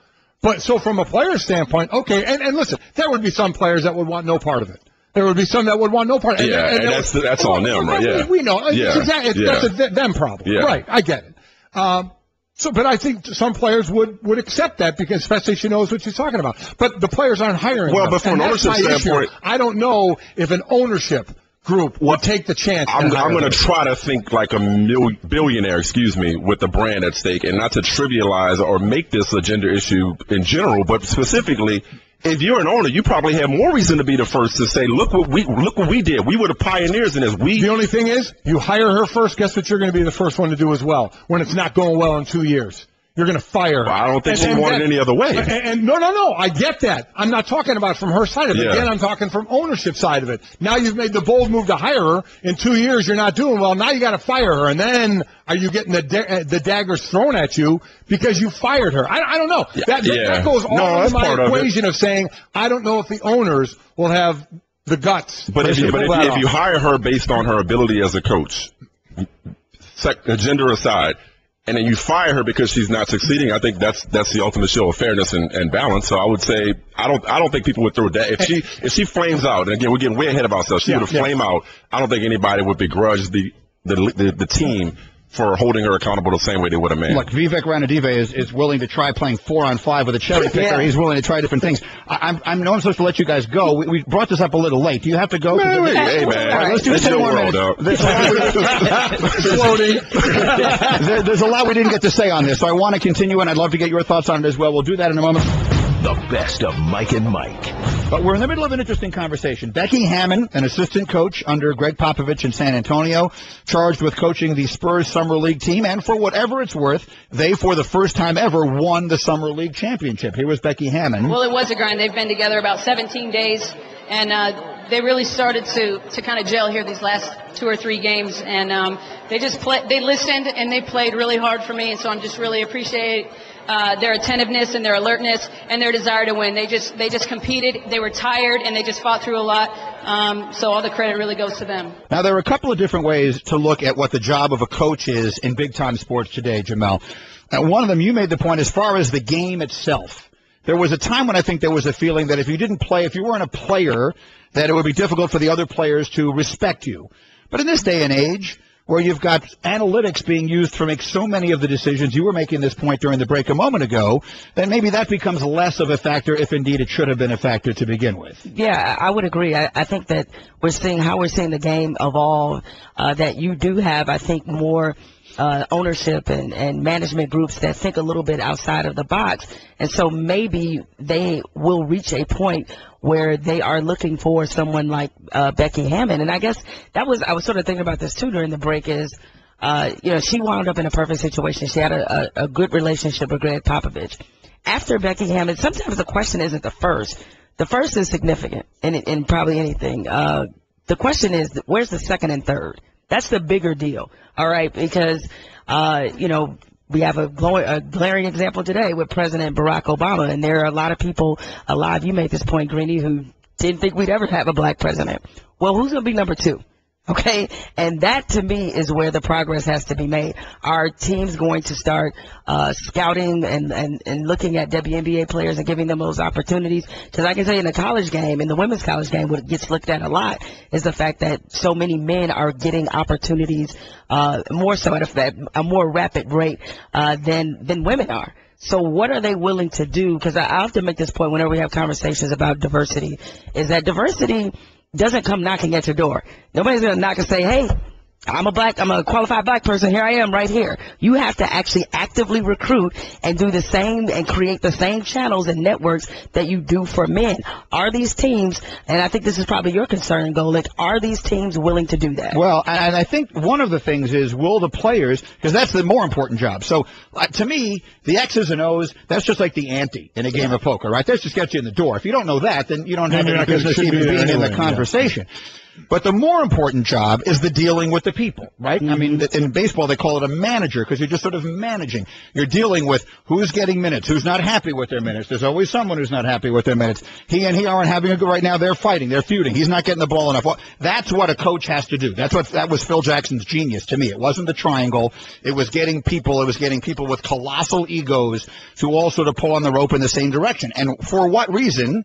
But so from a player standpoint, okay, and listen, there would be some players that would want no part of it. There would be some that would want no part. Yeah, and that's on them, right? Yeah, we know. Yeah. Exactly. That's a them problem. Yeah. Right, I get it. But I think some players would accept that because especially she knows what she's talking about. But the players aren't hiring. Well, them. But from an ownership standpoint, I don't know if an ownership group would take the chance. I'm going to try to think like a billionaire, with the brand at stake, and not to trivialize or make this a gender issue in general, but specifically, if you're an owner, you probably have more reason to be the first to say, look what we did. We were the pioneers in this. The only thing is, you hire her first, guess what you're going to be the first one to do as well when it's not going well in 2 years? You're going to fire her. Well, I don't think she wanted any other way. And no, I get that. I'm not talking about from her side of it. Again, I'm talking from ownership side of it. Now you've made the bold move to hire her. In 2 years, you're not doing well. Now you got to fire her. And then are you getting the daggers thrown at you because you fired her? I don't know. That goes all into my equation of saying I don't know if the owners will have the guts. But if you hire her based on her ability as a coach, gender aside, and then you fire her because she's not succeeding, I think that's the ultimate show of fairness and balance. So I would say I don't think people would throw that if she flames out. And again, we're getting way ahead of ourselves. She would flame out. I don't think anybody would begrudge the team for holding her accountable the same way they would a man. Look, Vivek Ranadive is willing to try playing 4-on-5 with a cherry picker. Yeah. He's willing to try different things. I know I'm supposed to let you guys go. We brought this up a little late. Do you have to go? Hey, man. All right, let's do 10 more minutes. There's a lot we didn't get to say on this, so I want to continue, and I'd love to get your thoughts on it as well. We'll do that in a moment. The best of Mike and Mike. But we're in the middle of an interesting conversation. Becky Hammon, an assistant coach under Greg Popovich in San Antonio, charged with coaching the Spurs Summer League team, and for whatever it's worth, they, for the first time ever, won the Summer League championship. Here was Becky Hammon. Well, it was a grind. They've been together about 17 days, and they really started to kind of gel here these last 2 or 3 games, and they listened, and they played really hard for me, and so I'm just really appreciate their attentiveness and their alertness and their desire to win. They just competed. They were tired, and they just fought through a lot. So all the credit really goes to them. Now, there are a couple of different ways to look at what the job of a coach is in big-time sports today, Jemele. One of them, you made the point as far as the game itself. There was a time when I think there was a feeling that if you weren't a player, that it would be difficult for the other players to respect you. But in this day and age, where you've got analytics being used to make so many of the decisions, you were making this point during the break a moment ago, then maybe that becomes less of a factor if indeed it should have been a factor to begin with. Yeah, I would agree. I think that we're seeing the game evolve, that you do have, I think, more ownership and management groups that think a little bit outside of the box. And so maybe they will reach a point where they are looking for someone like Becky Hammon. And I guess I was sort of thinking about this too during the break is, she wound up in a perfect situation. She had a good relationship with Greg Popovich. After Becky Hammon, sometimes the question isn't the first. The first is significant in probably anything. The question is, where's the second and third? That's the bigger deal, all right? Because, we have a glaring example today with President Barack Obama, and there are a lot of people alive. You made this point, Greeny, who didn't think we'd ever have a black president. Well, who's going to be number 2? Okay, and that to me is where the progress has to be made. Our team's going to start scouting and looking at WNBA players and giving them those opportunities. Because I can tell you in the college game, in the women's college game, what gets looked at a lot is the fact that so many men are getting opportunities more so at a more rapid rate than women are. So what are they willing to do? Because I often make this point whenever we have conversations about diversity, is that diversity doesn't come knocking at your door. Nobody's going to knock and say, hey, I'm a qualified black person. Here I am right here. You have to actually actively recruit and do the same and create the same channels and networks that you do for men. Are these teams, and I think this is probably your concern, Golic, are these teams willing to do that? Well, and I think one of the things is, will the players, because that's the more important job. So to me, the X's and O's, that's just like the ante in a game of poker, right? That just gets you in the door. If you don't know that, then you don't have any business even being in the conversation. Yeah. But the more important job is the dealing with the people, right? Mm-hmm. I mean, in baseball, they call it a manager because you're just sort of managing. You're dealing with who's getting minutes, who's not happy with their minutes. There's always someone who's not happy with their minutes. He and he aren't having a good right now. They're fighting. They're feuding. He's not getting the ball enough. Well, that's what a coach has to do. That was Phil Jackson's genius to me. It wasn't the triangle. It was getting people. It was getting people with colossal egos to all sort of pull on the rope in the same direction. And for what reason?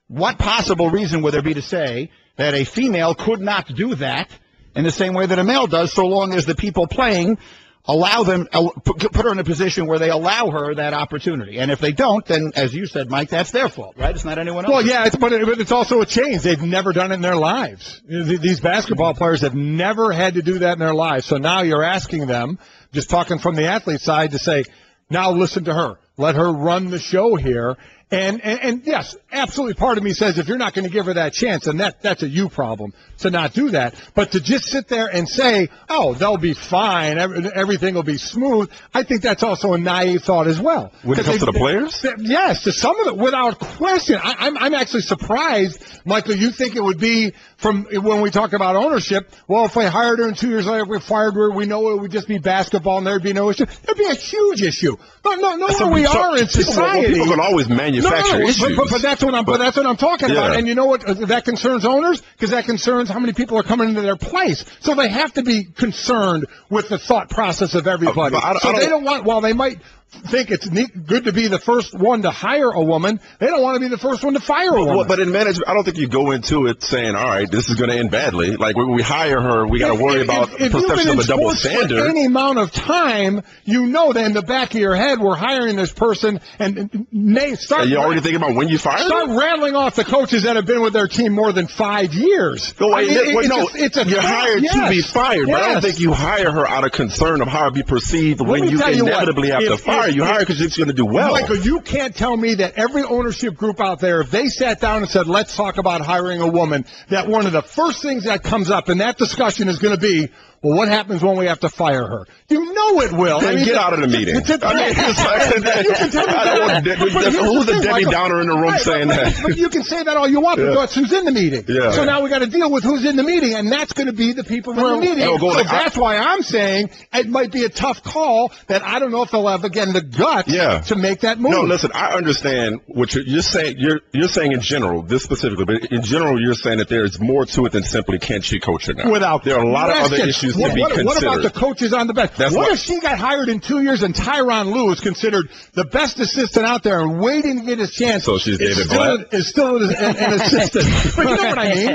What possible reason would there be to say that a female could not do that in the same way that a male does, so long as the people playing allow them, put her in a position where they allow her that opportunity. And if they don't, then, as you said, Mike, that's their fault, right? It's not anyone else. Well, yeah, but it's also a change. They've never done it in their lives. These basketball players have never had to do that in their lives. So now you're asking them, just talking from the athlete side, to say, now listen to her. Let her run the show here. And yes, absolutely, part of me says if you're not going to give her that chance, then that's a you problem to not do that. But to just sit there and say, oh, they'll be fine, everything will be smooth, I think that's also a naive thought as well. When it comes to the players? Yes, to some of it, without question. I'm actually surprised, Michael, you think it would be from when we talk about ownership, well, if we hired her and 2 years later we fired her, we know it would just be basketball and there'd be no issue. There'd be a huge issue. No, where we are in society. People can always manufacture issues. But that's what I'm talking about. And you know what? That concerns owners because that concerns how many people are coming into their place. So they have to be concerned with the thought process of everybody. They don't want, while they might think it's good to be the first one to hire a woman, they don't want to be the first one to fire a woman. But in management, I don't think you go into it saying, all right, this is going to end badly. Like, when we hire her, we got to worry about perception of a double standard. For any amount of time, you know that in the back of your head, we're hiring this person, and you're already thinking about when you fire them? Start rattling off the coaches that have been with their team more than 5 years. You're hired to be fired, but I don't think you hire her out of concern of how it be perceived when you inevitably have to fire. You hire because it's going to do well. Michael, you can't tell me that every ownership group out there, if they sat down and said, let's talk about hiring a woman, that one of the first things that comes up in that discussion is going to be, well, what happens when we have to fire her? You know it will. Then get out of the meeting. Who's the Debbie Downer in the room saying that? But you can say that all you want, but that's who's in the meeting. Yeah. So now we got to deal with who's in the meeting, and that's going to be the people in the meeting. So that's why I'm saying it might be a tough call that I don't know if they'll have, again, the guts to make that move. No, listen, I understand what you're saying. You're saying in general, this specifically, but in general, you're saying that there is more to it than simply can she coach or not. There are a lot of other issues. What about the coaches on the bench? What if she got hired in 2 years and Tyronn Lue is considered the best assistant out there and waiting to get his chance? So she's David Blatt? Is still an assistant. But you know what I mean?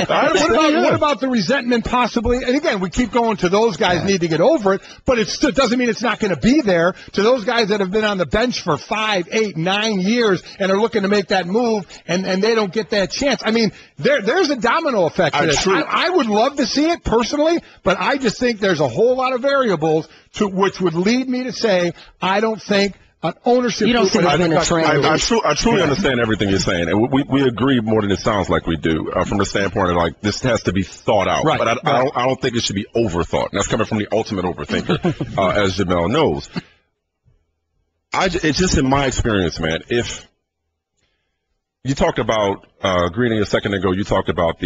What about the resentment possibly? And again, we keep going to those guys need to get over it, but it still doesn't mean it's not going to be there. To those guys that have been on the bench for 5, 8, 9 years and are looking to make that move and they don't get that chance. I mean, there's a domino effect to this. I would love to see it personally, but I just think there's a whole lot of variables to which would lead me to say I don't think an ownership. You don't see this being a trend. I truly understand everything you're saying, and we agree more than it sounds like we do from the standpoint of like this has to be thought out. Right. But I don't think it should be overthought. And that's coming from the ultimate overthinker, as Jemele knows. It's just in my experience, man. If you talked about Greeny a second ago, you talked about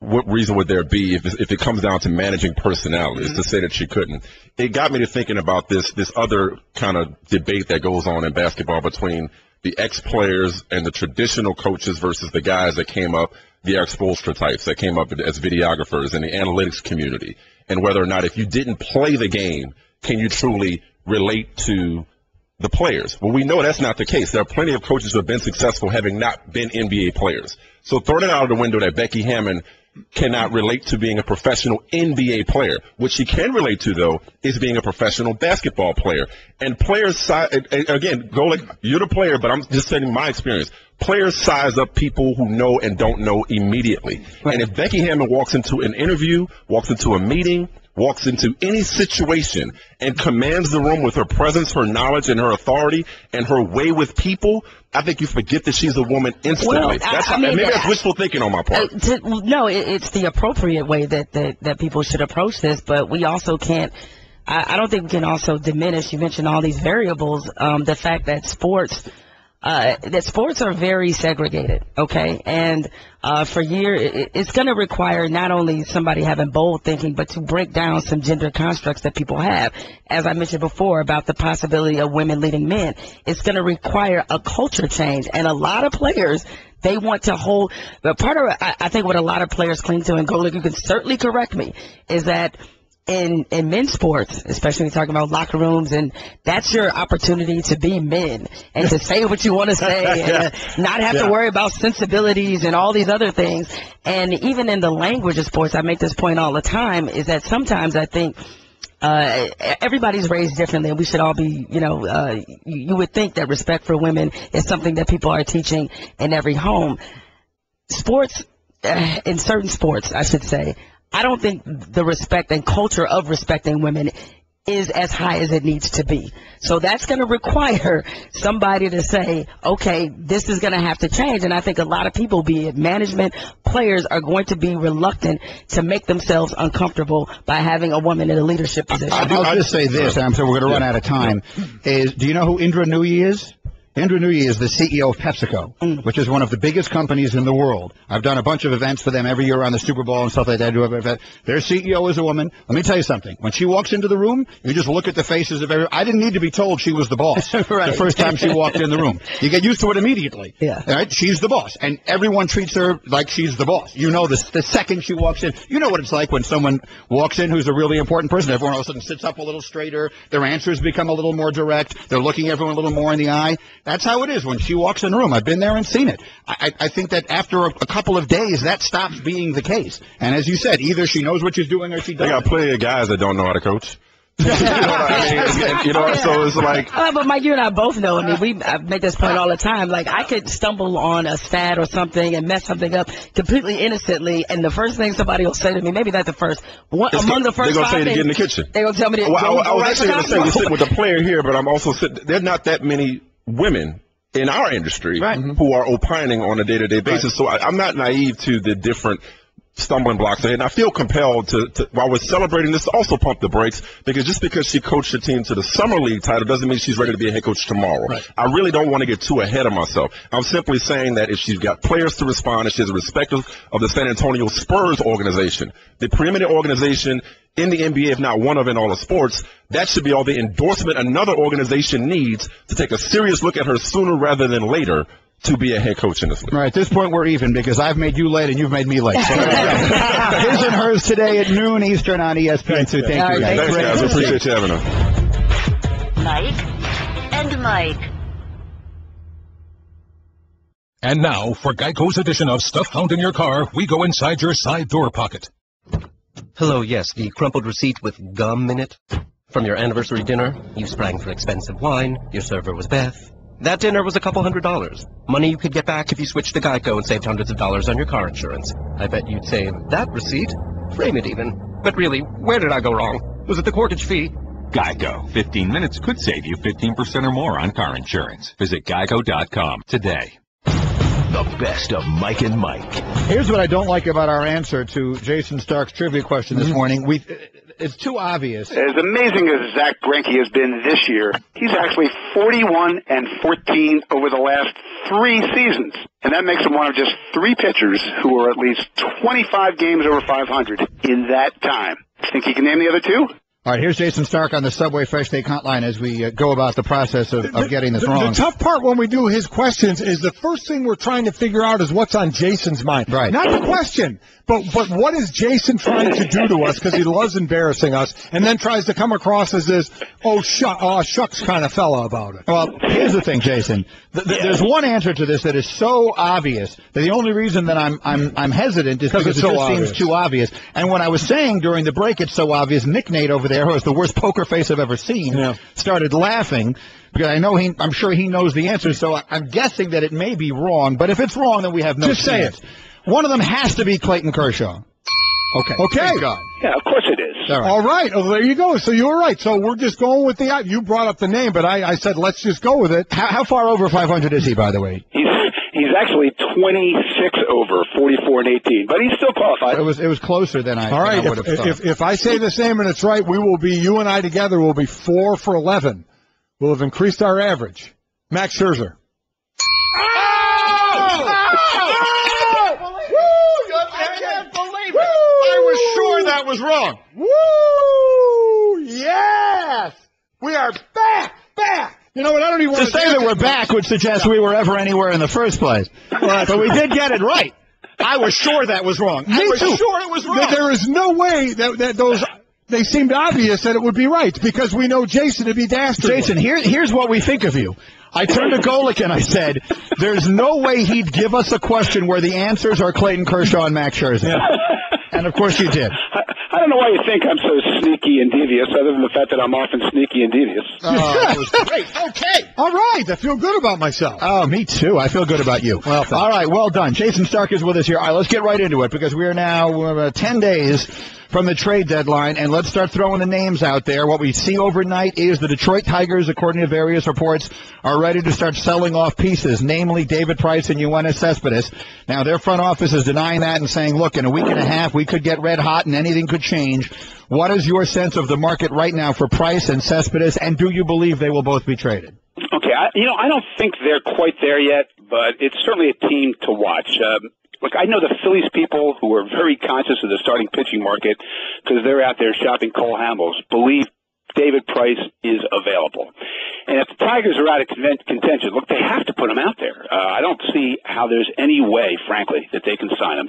what reason would there be if it comes down to managing personalities to say that she couldn't? It got me to thinking about this other kind of debate that goes on in basketball between the ex-players and the traditional coaches versus the guys that came up, the ex-Spoelstra types that came up as videographers in the analytics community, and whether or not if you didn't play the game, can you truly relate to the players? Well, we know that's not the case. There are plenty of coaches who have been successful having not been NBA players. So throwing it out of the window that Becky Hammon cannot relate to being a professional NBA player. What she can relate to, though, is being a professional basketball player. And players, again, Golic, you're the player, but I'm just saying my experience. Players size up people who know and don't know immediately. Right. And if Becky Hammon walks into an interview, walks into a meeting, walks into any situation and commands the room with her presence, her knowledge, and her authority, and her way with people, I think you forget that she's a woman instantly. Well, maybe that's wishful thinking on my part. No, it's the appropriate way that people should approach this, but we also can't. I don't think we can also diminish. You mentioned all these variables. The fact that sports are very segregated, okay? And for years, it's going to require not only somebody having bold thinking, but to break down some gender constructs that people have. As I mentioned before about the possibility of women leading men, it's going to require a culture change. And a lot of players, they want to hold, but part of I think what a lot of players cling to, and Golic, you can certainly correct me, is that in men's sports, especially when you're talking about locker rooms, and that's your opportunity to be men and to say what you want to say and not have to worry about sensibilities and all these other things. And even in the language of sports, I make this point all the time, is that sometimes I think everybody's raised differently, and we should all be, you would think that respect for women is something that people are teaching in every home. Sports, in certain sports, I should say, I don't think the respect and culture of respecting women is as high as it needs to be. So that's going to require somebody to say, okay, this is going to have to change. And I think a lot of people, be it management, players, are going to be reluctant to make themselves uncomfortable by having a woman in a leadership position. I'll just say this, and I'm sorry we're going to run out of time. Do you know who Indra Nooyi is? Indra Nooyi is the CEO of PepsiCo, which is one of the biggest companies in the world. I've done a bunch of events for them every year around the Super Bowl and stuff like that. Their CEO is a woman. Let me tell you something. When she walks into the room, you just look at the faces of everyone. I didn't need to be told she was the boss the first time she walked in the room. You get used to it immediately. Yeah. All right? She's the boss. And everyone treats her like she's the boss. You know this the second she walks in. You know what it's like when someone walks in who's a really important person. Everyone all of a sudden sits up a little straighter. Their answers become a little more direct. They're looking everyone a little more in the eye. That's how it is when she walks in the room. I've been there and seen it. I think that after a couple of days, that stops being the case. And as you said, either she knows what she's doing or she doesn't. They got plenty of guys that don't know how to coach. You know what I mean? So it's like... but Mike, you and I both know, I make this point all the time, like, I could stumble on a stat or something and mess something up completely innocently, and the first thing somebody will say to me, maybe not the first, among the first they're five going to say things, to get in the kitchen. They're going to tell me to I was actually going to say, we're sitting with a player here, but I'm also sitting... There's not that many women in our industry who are opining on a day-to-day basis. So I'm not naive to the different stumbling blocks ahead. And I feel compelled to while we're celebrating this, to also pump the brakes, because just because she coached the team to the summer league title doesn't mean she's ready to be a head coach tomorrow. I really don't want to get too ahead of myself. I'm simply saying that if she's got players to respond, and she has a respect of the San Antonio Spurs organization, the preeminent organization in the NBA, if not one of in all of sports, that should be all the endorsement another organization needs to take a serious look at her sooner rather than later to be a head coach in this league. All right, at this point we're even, because I've made you late and you've made me late. So his and hers today at noon Eastern on ESPN2. Thank you, guys. Thanks, guys. We appreciate you having us. Mike and Mike. And now, for Geico's edition of Stuff Found in Your Car, we go inside your side door pocket. Hello, yes, the crumpled receipt with gum in it. From your anniversary dinner, you sprang for expensive wine, your server was Beth. That dinner was a couple $100. Money you could get back if you switched to Geico and saved hundreds of dollars on your car insurance. I bet you'd save that receipt, frame it even. But really, where did I go wrong? Was it the corkage fee? Geico. 15 minutes could save you 15% or more on car insurance. Visit geico.com today. The best of Mike and Mike. Here's what I don't like about our answer to Jayson Stark's trivia question this morning. It's too obvious. As amazing as Zach Greinke has been this year, he's actually 41-14 over the last 3 seasons. And that makes him one of just 3 pitchers who are at least 25 games over 500 in that time. Think he can name the other 2? All right, here's Jayson Stark on the Subway Fresh Take Hotline as we go about the process of getting this wrong. The tough part when we do his questions is the first thing we're trying to figure out is what's on Jason's mind. Right. Not the question, but what is Jayson trying to do to us, because he loves embarrassing us, and then tries to come across as this, shucks kind of fella about it. Well, here's the thing, Jayson. There's one answer to this that is so obvious that the only reason that I'm hesitant is because it just seems too obvious. And when I was saying during the break it's so obvious, Nick Nate over there, who has the worst poker face I've ever seen, started laughing because I'm sure he knows the answer. So I'm guessing that it may be wrong. But if it's wrong, then we have no chance. Just say it. One of them has to be Clayton Kershaw. Okay. Thank God. Yeah, of course it is. All right. Oh, there you go. So you were right. So we're just going with you brought up the name, but I said let's just go with it. How far over 500 is he, by the way? He's actually 26 over, 44-18, but he's still qualified. It was closer than I would have thought. If I say the same and it's right, you and I together will be 4 for 11. We'll have increased our average. Max Scherzer. I was sure that was wrong. Woo! Yes! We are back! You know what? I don't even want to say that we're back would suggest we were ever anywhere in the first place. But we did get it right. I was sure that was wrong. Me too. Sure it was wrong. There is no way that those... They seemed obvious that it would be right, because we know Jayson to be dastardly. Jayson, here's what we think of you. I turned to Golic and I said, there's no way he'd give us a question where the answers are Clayton Kershaw and Max Scherzer. And, of course, you did. I I don't know why you think I'm so sneaky and devious, other than the fact that I'm often sneaky and devious. That was great. Okay. All right. I feel good about myself. Oh, me too. I feel good about you. Well, all right. Well done. Jayson Stark is with us here. All right, let's get right into it because we are now 10 days from the trade deadline, and let's start throwing the names out there. What we see overnight is the Detroit Tigers, according to various reports, are ready to start selling off pieces, namely David Price and Yoenis Cespedes. Now, their front office is denying that and saying, look, in a week and a half, we could get red hot and anything could change. What is your sense of the market right now for Price and Cespedes, and do you believe they will both be traded? Okay, I don't think they're quite there yet, but it's certainly a team to watch. Look, I know the Phillies people who are very conscious of the starting pitching market because they're out there shopping Cole Hamels, believe David Price is available. And if the Tigers are out of contention, look, they have to put him out there. I don't see how there's any way, frankly, that they can sign him.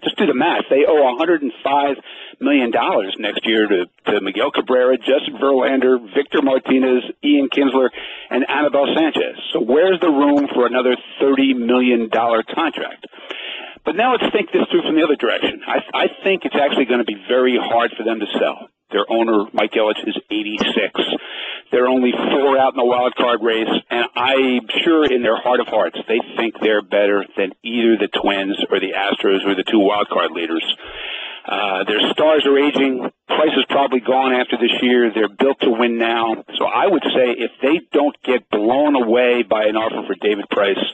Just do the math. They owe $105 million next year to Miguel Cabrera, Justin Verlander, Victor Martinez, Ian Kinsler, and Anibal Sanchez. So where's the room for another $30 million contract? But now let's think this through from the other direction. I think it's actually going to be very hard for them to sell. Their owner, Mike Golic, is 86. They're only 4 out in the wild card race, and I'm sure in their heart of hearts they think they're better than either the Twins or the Astros or the 2 wild card leaders. Their stars are aging. Price is probably gone after this year. They're built to win now. So I would say if they don't get blown away by an offer for David Price,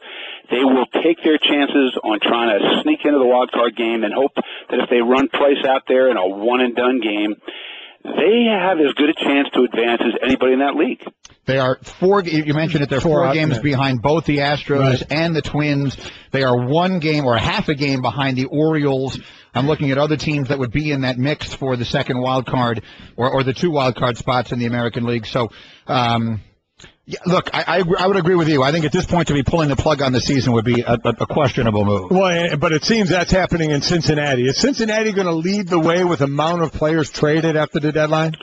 they will take their chances on trying to sneak into the wild card game and hope that if they run Price out there in a one-and-done game, they have as good a chance to advance as anybody in that league. They are you mentioned it, they're 4 games behind both the Astros and the Twins. They are 1 game or half a game behind the Orioles. I'm looking at other teams that would be in that mix for the second wild card or the 2 wild card spots in the American League. So, yeah, look, I would agree with you. I think at this point to be pulling the plug on the season would be a questionable move. Well, but it seems that's happening in Cincinnati. Is Cincinnati going to lead the way with amount of players traded after the deadline?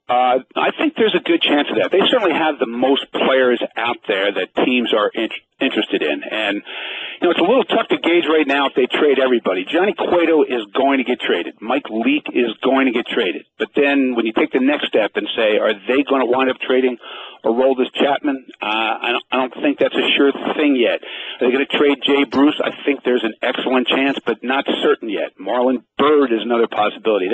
I think there's a good chance of that. They certainly have the most players out there that teams are interested in. And, it's a little tough to gauge right now if they trade everybody. Johnny Cueto is going to get traded. Mike Leake is going to get traded. But then when you take the next step and say, are they going to wind up trading Aroldis Chapman? I don't think that's a sure thing yet. Are they going to trade Jay Bruce? I think there's an excellent chance, but not certain yet. Marlon Byrd is another possibility.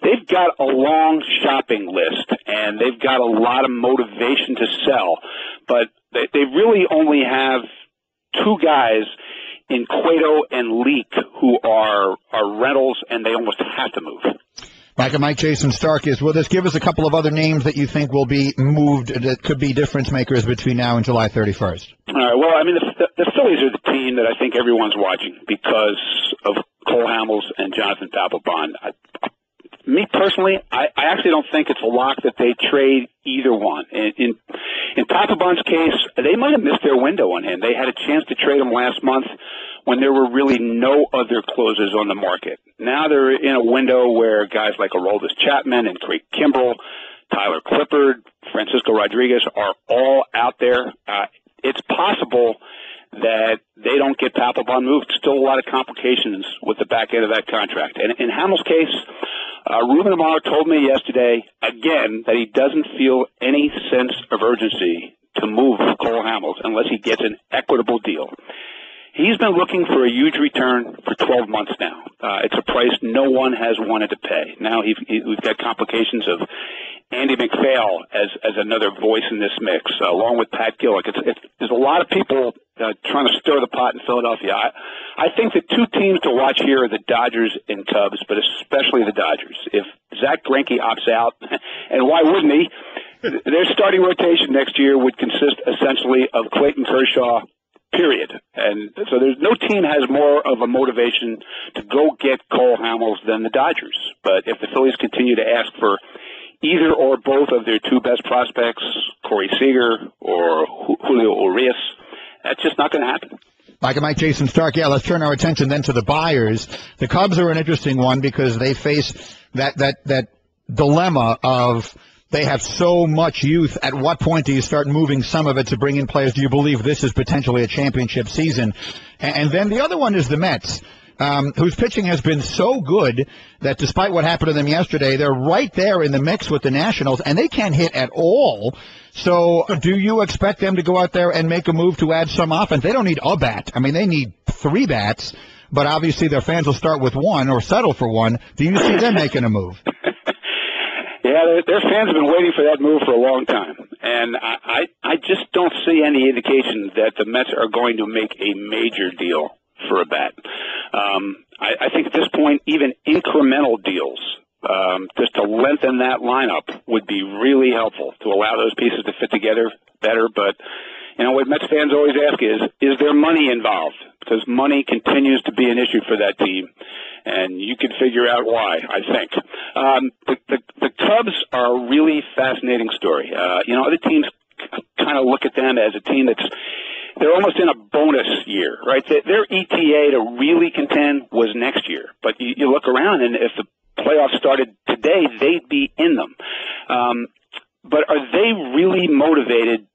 They've got a long shopping list, and they've got a lot of motivation to sell, but they really only have 2 guys in Cueto and Leake who are rentals, and they almost have to move. Mike Jayson Stark is with us. Give us a couple of other names that you think will be moved that could be difference makers between now and July 31st. All right. Well, I mean, the Phillies are the team that I think everyone's watching because of Cole Hamels and Jonathan Papelbon. Me personally, I actually don't think it's a lock that they trade either one. In Papelbon's case, they might have missed their window on him. They had a chance to trade him last month when there were really no other closers on the market. Now they're in a window where guys like Aroldis Chapman and Craig Kimbrell, Tyler Clippard, Francisco Rodriguez are all out there. It's possible that they don't get Papelbon moved. Still a lot of complications with the back end of that contract. And in Hamels' case, Ruben Amaro told me yesterday, again, that he doesn't feel any sense of urgency to move Cole Hamels unless he gets an equitable deal. He's been looking for a huge return for 12 months now. It's a price no one has wanted to pay. Now we've got complications of Andy McPhail as another voice in this mix, along with Pat Gillick. There's a lot of people trying to stir the pot in Philadelphia. I think the 2 teams to watch here are the Dodgers and Cubs, but especially the Dodgers. If Zach Greinke opts out, and why wouldn't he, their starting rotation next year would consist essentially of Clayton Kershaw, period. And so there's no team has more of a motivation to go get Cole Hamels than the Dodgers. But if the Phillies continue to ask for either or both of their 2 best prospects, Corey Seager or Julio Urias, that's just not going to happen. Mike Jayson Stark, yeah, let's turn our attention then to the buyers. The Cubs are an interesting one because they face that dilemma of they have so much youth. At what point do you start moving some of it to bring in players? Do you believe this is potentially a championship season? And then the other one is the Mets. whose pitching has been so good that despite what happened to them yesterday, they're right there in the mix with the Nationals, and they can't hit at all. So do you expect them to go out there and make a move to add some offense? They don't need a bat. I mean, they need 3 bats, but obviously their fans will start with 1 or settle for 1. Do you see them making a move? Yeah, their fans have been waiting for that move for a long time, and I just don't see any indication that the Mets are going to make a major deal for a bat. I think at this point, even incremental deals, just to lengthen that lineup would be really helpful to allow those pieces to fit together better. But, you know, what Mets fans always ask is there money involved? Because money continues to be an issue for that team, and you can figure out why, I think. The Cubs are a really fascinating story. You know, other teams kind of look at them as a team they're almost in a bonus year, right? Their ETA to really contend was next year. But you look around, and if the playoffs started today, they'd be in them. But are they really motivated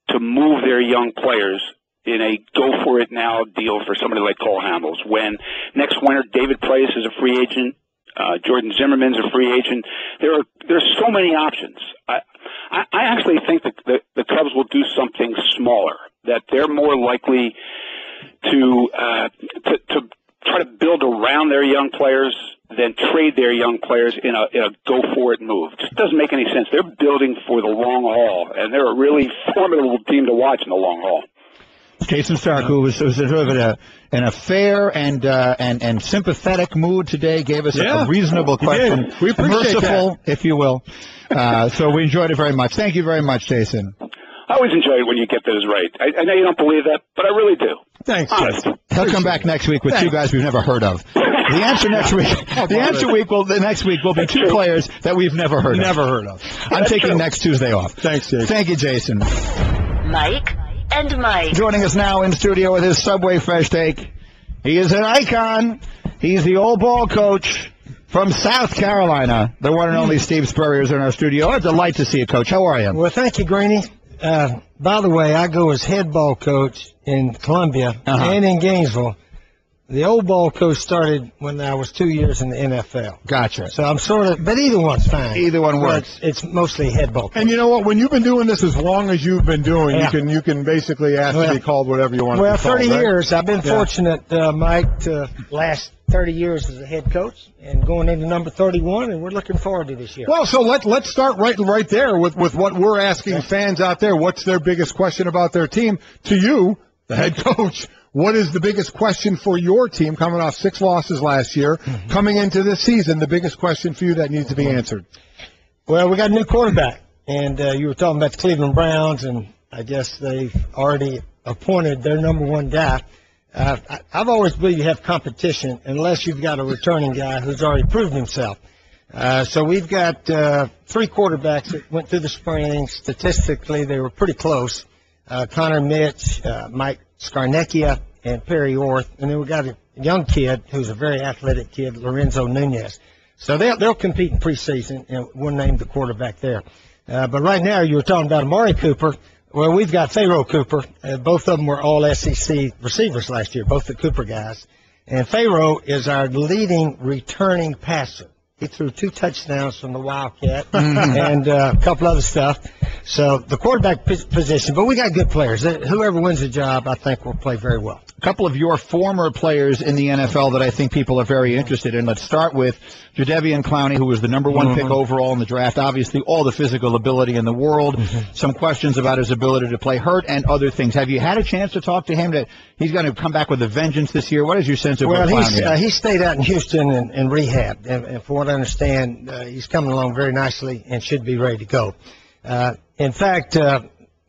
to move their young players in a go-for-it-now deal for somebody like Cole Hamels when next winter David Price is a free agent, Jordan Zimmerman's a free agent? There's so many options. I actually think that the Cubs will do something smaller, that they're more likely to try to build around their young players than trade their young players in a go-for-it move. It just doesn't make any sense. They're building for the long haul, and they're a really formidable team to watch in the long haul. Jayson Stark, who was sort of in a fair and sympathetic mood today, gave us a reasonable question. We appreciate merciful, that, if you will. So we enjoyed it very much. Thank you very much, Jayson. I always enjoy it when you get those right. I know you don't believe that, but I really do. Thanks, Jayson. He'll come back next week with 2 guys we've never heard of. The answer next week. Next week will be 2 players that we've never heard of. I'm taking next Tuesday off. Thanks, Jason. Thank you, Jason. Mike and Mike. Joining us now in studio with his Subway Fresh Take. He is an icon. He's the old ball coach from South Carolina. The one and only Steve Spurrier is in our studio. A delight to see you, Coach. How are you? Well, thank you, Greeny. By the way, I go as head ball coach in Columbia and in Gainesville. The old ball coach started when I was 2 years in the NFL. Gotcha. So I'm sort of, but either one's fine. Either one works. It's mostly head ball coach. And you know what? When you've been doing this as long as you've been doing, you can basically ask to be called whatever you want to be called. Well, 30 right? years. I've been fortunate, Mike, to last 30 years as a head coach and going into number 31, and we're looking forward to this year. Well, so let's start right there with what we're asking fans out there. What's their biggest question about their team? To you, the head coach, what is the biggest question for your team coming off 6 losses last year, coming into this season, the biggest question for you that needs to be answered? Well, we got a new quarterback, and you were talking about the Cleveland Browns, and I guess they've already appointed their number 1 guy. I've always believed you have competition unless you've got a returning guy who's already proven himself. So we've got 3 quarterbacks that went through the spring. Statistically, they were pretty close. Connor Mitch, Mike Scarnecchia, and Perry Orth. And then we got a young kid who's a very athletic kid, Lorenzo Nunez. So they'll compete in preseason, and we'll name the quarterback there. But right now, you were talking about Amari Cooper. Well, we've got Pharaoh Cooper. Both of them were all SEC receivers last year, both the Cooper guys. And Pharaoh is our leading returning passer. He threw 2 touchdowns from the Wildcat and a couple other stuff. So the quarterback position, but we got good players. Whoever wins the job, I think, will play very well. A couple of your former players in the NFL that I think people are very interested in. Let's start with Jadeveon Clowney, who was the number 1 pick overall in the draft. Obviously, all the physical ability in the world. Some questions about his ability to play hurt and other things. Have you had a chance to talk to him that he's going to come back with a vengeance this year? What is your sense of what Clowney is? He stayed out in Houston and rehabbed. And from what I understand, he's coming along very nicely and should be ready to go. In fact,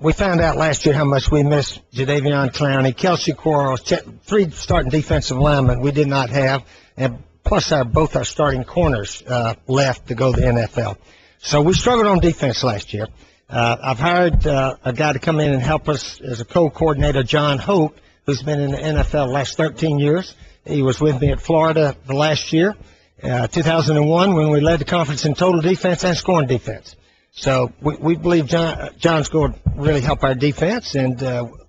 we found out last year how much we missed Jadeveon Clowney, Kelsey Quarles, 3 starting defensive linemen we did not have, and plus both our starting corners left to go to the NFL. So we struggled on defense last year. I've hired a guy to come in and help us as a co-coordinator, John Hope, who's been in the NFL the last 13 years. He was with me at Florida the last year, 2001, when we led the conference in total defense and scoring defense. So we believe John's going to really help our defense, and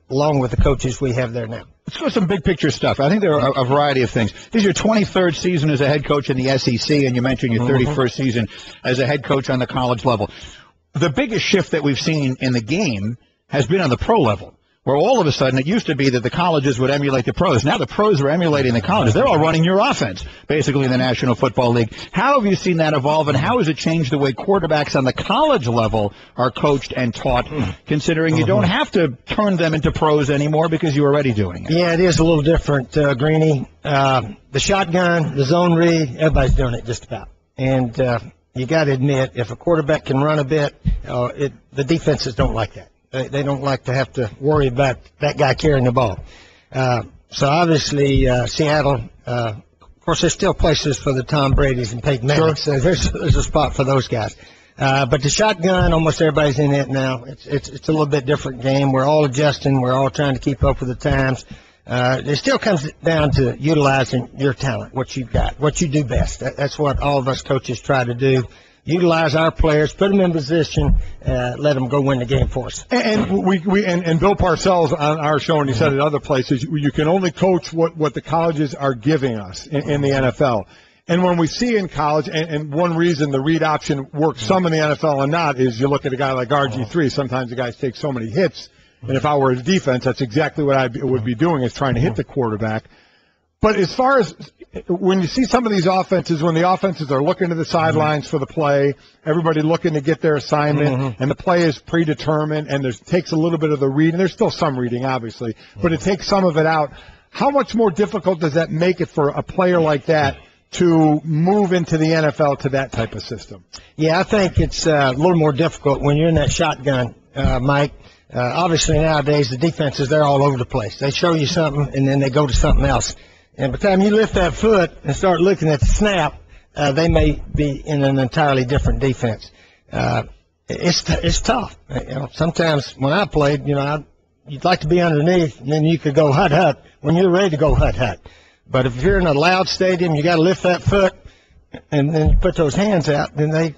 along with the coaches we have there now. Let's go some big picture stuff. I think there are a variety of things. This is your 23rd season as a head coach in the SEC, and you mentioned your 31st season as a head coach on the college level. The biggest shift that we've seen in the game has been on the pro level, where all of a sudden it used to be that the colleges would emulate the pros. Now the pros are emulating the colleges. They're all running your offense, basically, in the National Football League. How have you seen that evolve, and how has it changed the way quarterbacks on the college level are coached and taught, considering you don't have to turn them into pros anymore because you're already doing it? Yeah, it is a little different, Greeny. The shotgun, the zone read, everybody's doing it just about. And you got to admit, if a quarterback can run a bit, the defenses don't like that. They don't like to have to worry about that guy carrying the ball. So obviously, Seattle, of course, there's still places for the Tom Brady's and Peyton Manning. So there's a spot for those guys. But the shotgun, almost everybody's in it now. It's a little bit different game. We're all adjusting. We're all trying to keep up with the times. It still comes down to utilizing your talent, what you've got, what you do best. That's what all of us coaches try to do. Utilize our players, put them in position, let them go win the game for us. And and Bill Parcells on our show, and he said it other places, you can only coach what the colleges are giving us in the NFL. And when we see in college, and one reason the read option works some in the NFL and not is you look at a guy like RG3. Sometimes the guys take so many hits, and if I were a defense, that's exactly what I would be doing, is trying to hit the quarterback. But as far as when you see some of these offenses, when the offenses are looking to the sidelines for the play, everybody looking to get their assignment, and the play is predetermined, and it takes a little bit of the read, and there's still some reading, obviously, but it takes some of it out. How much more difficult does that make it for a player like that to move into the NFL to that type of system? Yeah, I think it's a little more difficult when you're in that shotgun, Mike. Obviously, nowadays, the defenses, they're all over the place. They show you something, and then they go to something else. And by the time you lift that foot and start looking at the snap, they may be in an entirely different defense. It's tough. Sometimes when I played, you'd like to be underneath, and then you could go hut when you're ready to go hut. But if you're in a loud stadium, you got to lift that foot, and then you put those hands out, then they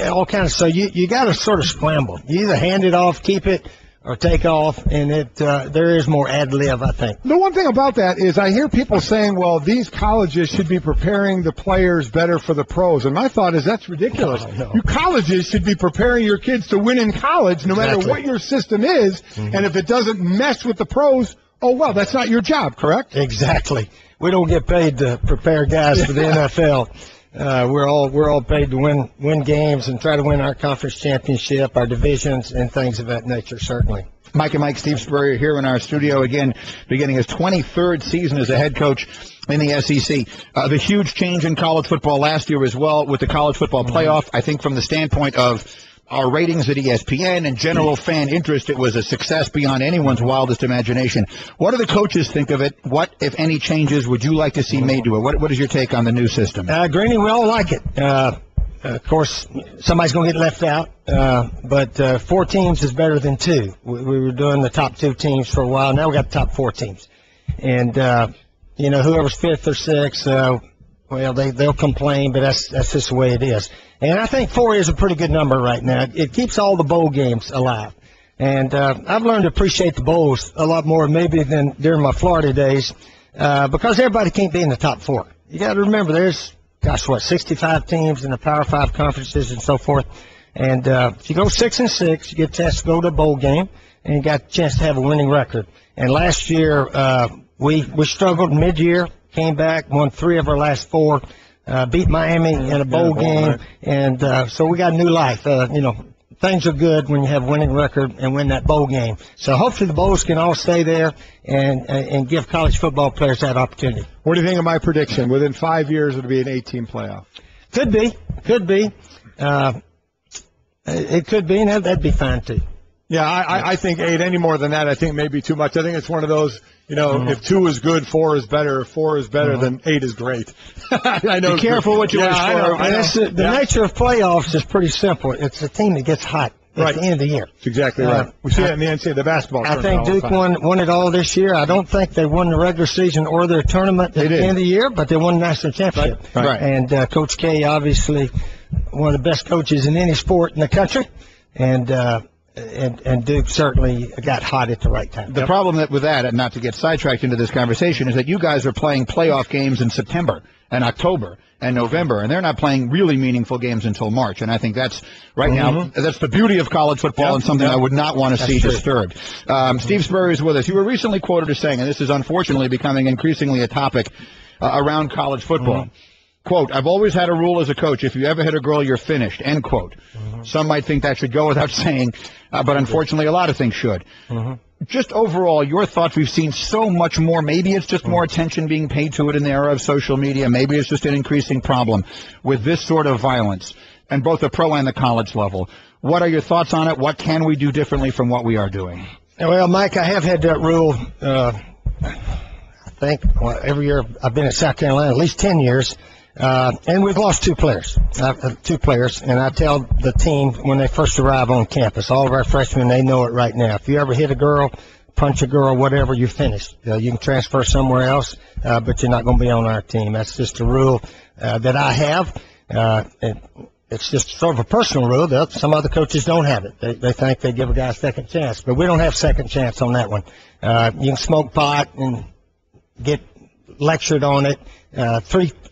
all kind of. So you got to sort of scramble. You either hand it off, keep it, or take off, and there is more ad lib, I think. The one thing about that is I hear people saying, well, these colleges should be preparing the players better for the pros. And my thought is that's ridiculous. No. You colleges should be preparing your kids to win in college no matter what your system is. And if it doesn't mess with the pros, oh, well, that's not your job, correct? Exactly. We don't get paid to prepare guys for the NFL. We're all paid to win games and try to win our conference championship, our divisions, and things of that nature, certainly. Mike and Mike, Steve Spurrier here in our studio again, beginning his 23rd season as a head coach in the SEC. The huge change in college football last year as well with the college football playoff. I think from the standpoint of our ratings at ESPN and general fan interest, it was a success beyond anyone's wildest imagination. What do the coaches think of it? What, if any, changes would you like to see made to it? What is your take on the new system? Greeny, we all like it. Of course, somebody's going to get left out, but 4 teams is better than 2. We were doing the top 2 teams for a while. Now we got the top 4 teams. And, whoever's 5th or 6th, well, they'll complain, but that's just the way it is. And I think 4 is a pretty good number right now. It keeps all the bowl games alive. And I've learned to appreciate the bowls a lot more maybe than during my Florida days because everybody can't be in the top 4. You got to remember there's, 65 teams in the Power 5 conferences and so forth. And if you go 6-6, you get a chance to go to a bowl game, and you got a chance to have a winning record. And last year we struggled mid-year, came back, won 3 of our last 4. Beat Miami in a bowl game, and so we got a new life. Things are good when you have a winning record and win that bowl game. So hopefully the bowls can all stay there and give college football players that opportunity. What do you think of my prediction? Within 5 years, it'll be an 8-team playoff. Could be. It could be, and that'd be fine too. Yeah, I think 8. Any more than that, I think maybe too much. I think it's one of those, if 2 is good, 4 is better. If 4 is better, then 8 is great. I know. Be careful what you wish for. I know. The nature of playoffs is pretty simple. It's a team that gets hot at the end of the year. That's exactly right. We see it in the NCAA, the basketball tournament. I think Duke won it all this year. I don't think they won the regular season or their tournament at the end of the year, but they won the national championship. Right. And Coach K, obviously, one of the best coaches in any sport in the country. And and Duke certainly got hot at the right time. The problem with that, and not to get sidetracked into this conversation, is that you guys are playing playoff games in September and October and November, and they're not playing really meaningful games until March. And I think that's now, that's the beauty of college football and something I would not want to see disturbed. Steve Spurrier is with us. You were recently quoted as saying, and this is unfortunately becoming increasingly a topic around college football. Quote, I've always had a rule as a coach, if you ever hit a girl, you're finished, end quote. Some might think that should go without saying, but unfortunately a lot of things should. Just overall, your thoughts, we've seen so much more. Maybe it's just more attention being paid to it in the era of social media. Maybe it's just an increasing problem with this sort of violence, and both the pro and the college level. What are your thoughts on it? What can we do differently from what we are doing? Well, Mike, I have had that rule, I think, every year I've been at South Carolina, at least 10 years. And we've lost two players, and I tell the team when they first arrive on campus, all of our freshmen, they know it right now. If you ever hit a girl, punch a girl, whatever, you're finished. You can transfer somewhere else, but you're not going to be on our team. That's just a rule that I have. It's just sort of a personal rule. Some other coaches don't have it. They think they give a guy a second chance, but we don't have second chance on that one. You can smoke pot and get lectured on it.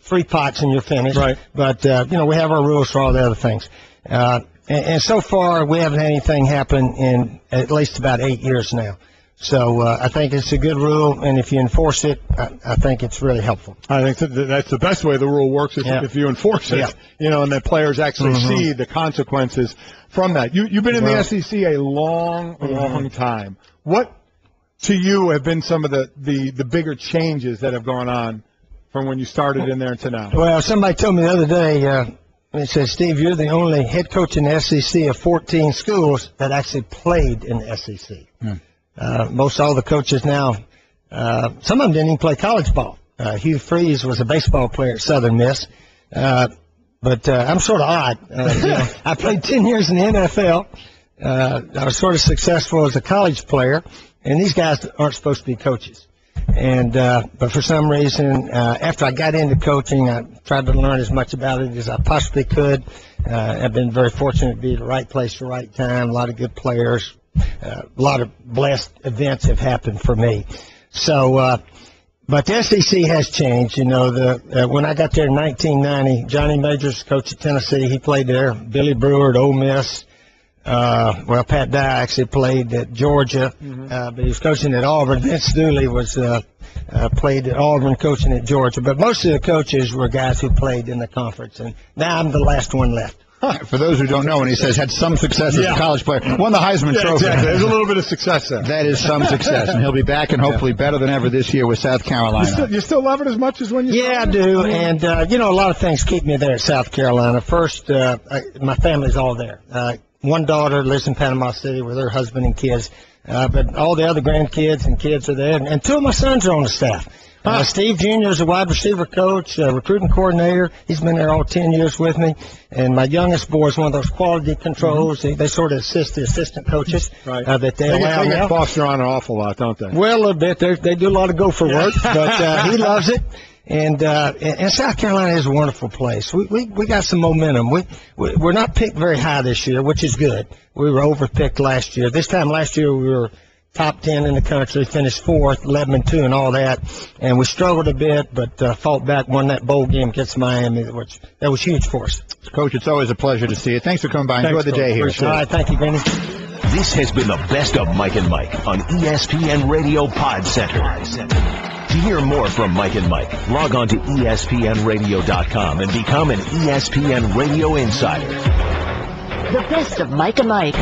Three pots and you're finished. Right. But, we have our rules for all the other things. And so far, we haven't had anything happen in at least about 8 years now. So I think it's a good rule, and if you enforce it, I think it's really helpful. I think that's the best way the rule works is if you enforce it, and the players actually see the consequences from that. You've been in the SEC a long time. What, to you, have been some of the bigger changes that have gone on from when you started in there to now? Well, somebody told me the other day, they said, Steve, you're the only head coach in the SEC of 14 schools that actually played in the SEC. Most all the coaches now, some of them didn't even play college ball. Hugh Freeze was a baseball player at Southern Miss. But I'm sort of odd. I played 10 years in the NFL. I was sort of successful as a college player, and these guys aren't supposed to be coaches. And but for some reason, after I got into coaching, I tried to learn as much about it as I possibly could. I've been very fortunate to be at the right place at the right time. A lot of good players. A lot of blessed events have happened for me. So, but the SEC has changed. When I got there in 1990, Johnny Majors, coach at Tennessee, he played there. Billy Brewer at Ole Miss. Pat Dye actually played at Georgia, but he was coaching at Auburn. Vince Dooley was played at Auburn, coaching at Georgia. But most of the coaches were guys who played in the conference, and now I'm the last one left. For those who don't know, when he says had some success as a college player, won the Heisman Trophy. Exactly. There's a little bit of success there. That is some success, and he'll be back and hopefully better than ever this year with South Carolina. You still love it as much as when you started? I do, and a lot of things keep me there at South Carolina. First, my family's all there. One daughter lives in Panama City with her husband and kids, but all the other grandkids and kids are there, and two of my sons are on the staff. Steve Jr. is a wide receiver coach, recruiting coordinator. He's been there all 10 years with me. And my youngest boy is one of those quality controls. They sort of assist the assistant coaches that they allow. They get foster on an awful lot, don't they? Well, a little bit. They do a lot of gopher work, but he loves it. And South Carolina is a wonderful place. We got some momentum. We're not picked very high this year, which is good. We were overpicked last year. This time last year we were top 10 in the country, finished 4th, 11-2 and all that. And we struggled a bit, but fought back, won that bowl game against Miami, which that was huge for us. Coach, it's always a pleasure to see you. Thanks for coming by. Enjoy the day here. All right, thank you, Benny. This has been the best of Mike and Mike on ESPN Radio Pod Center. To hear more from Mike and Mike, log on to ESPNRadio.com and become an ESPN Radio Insider. The best of Mike and Mike.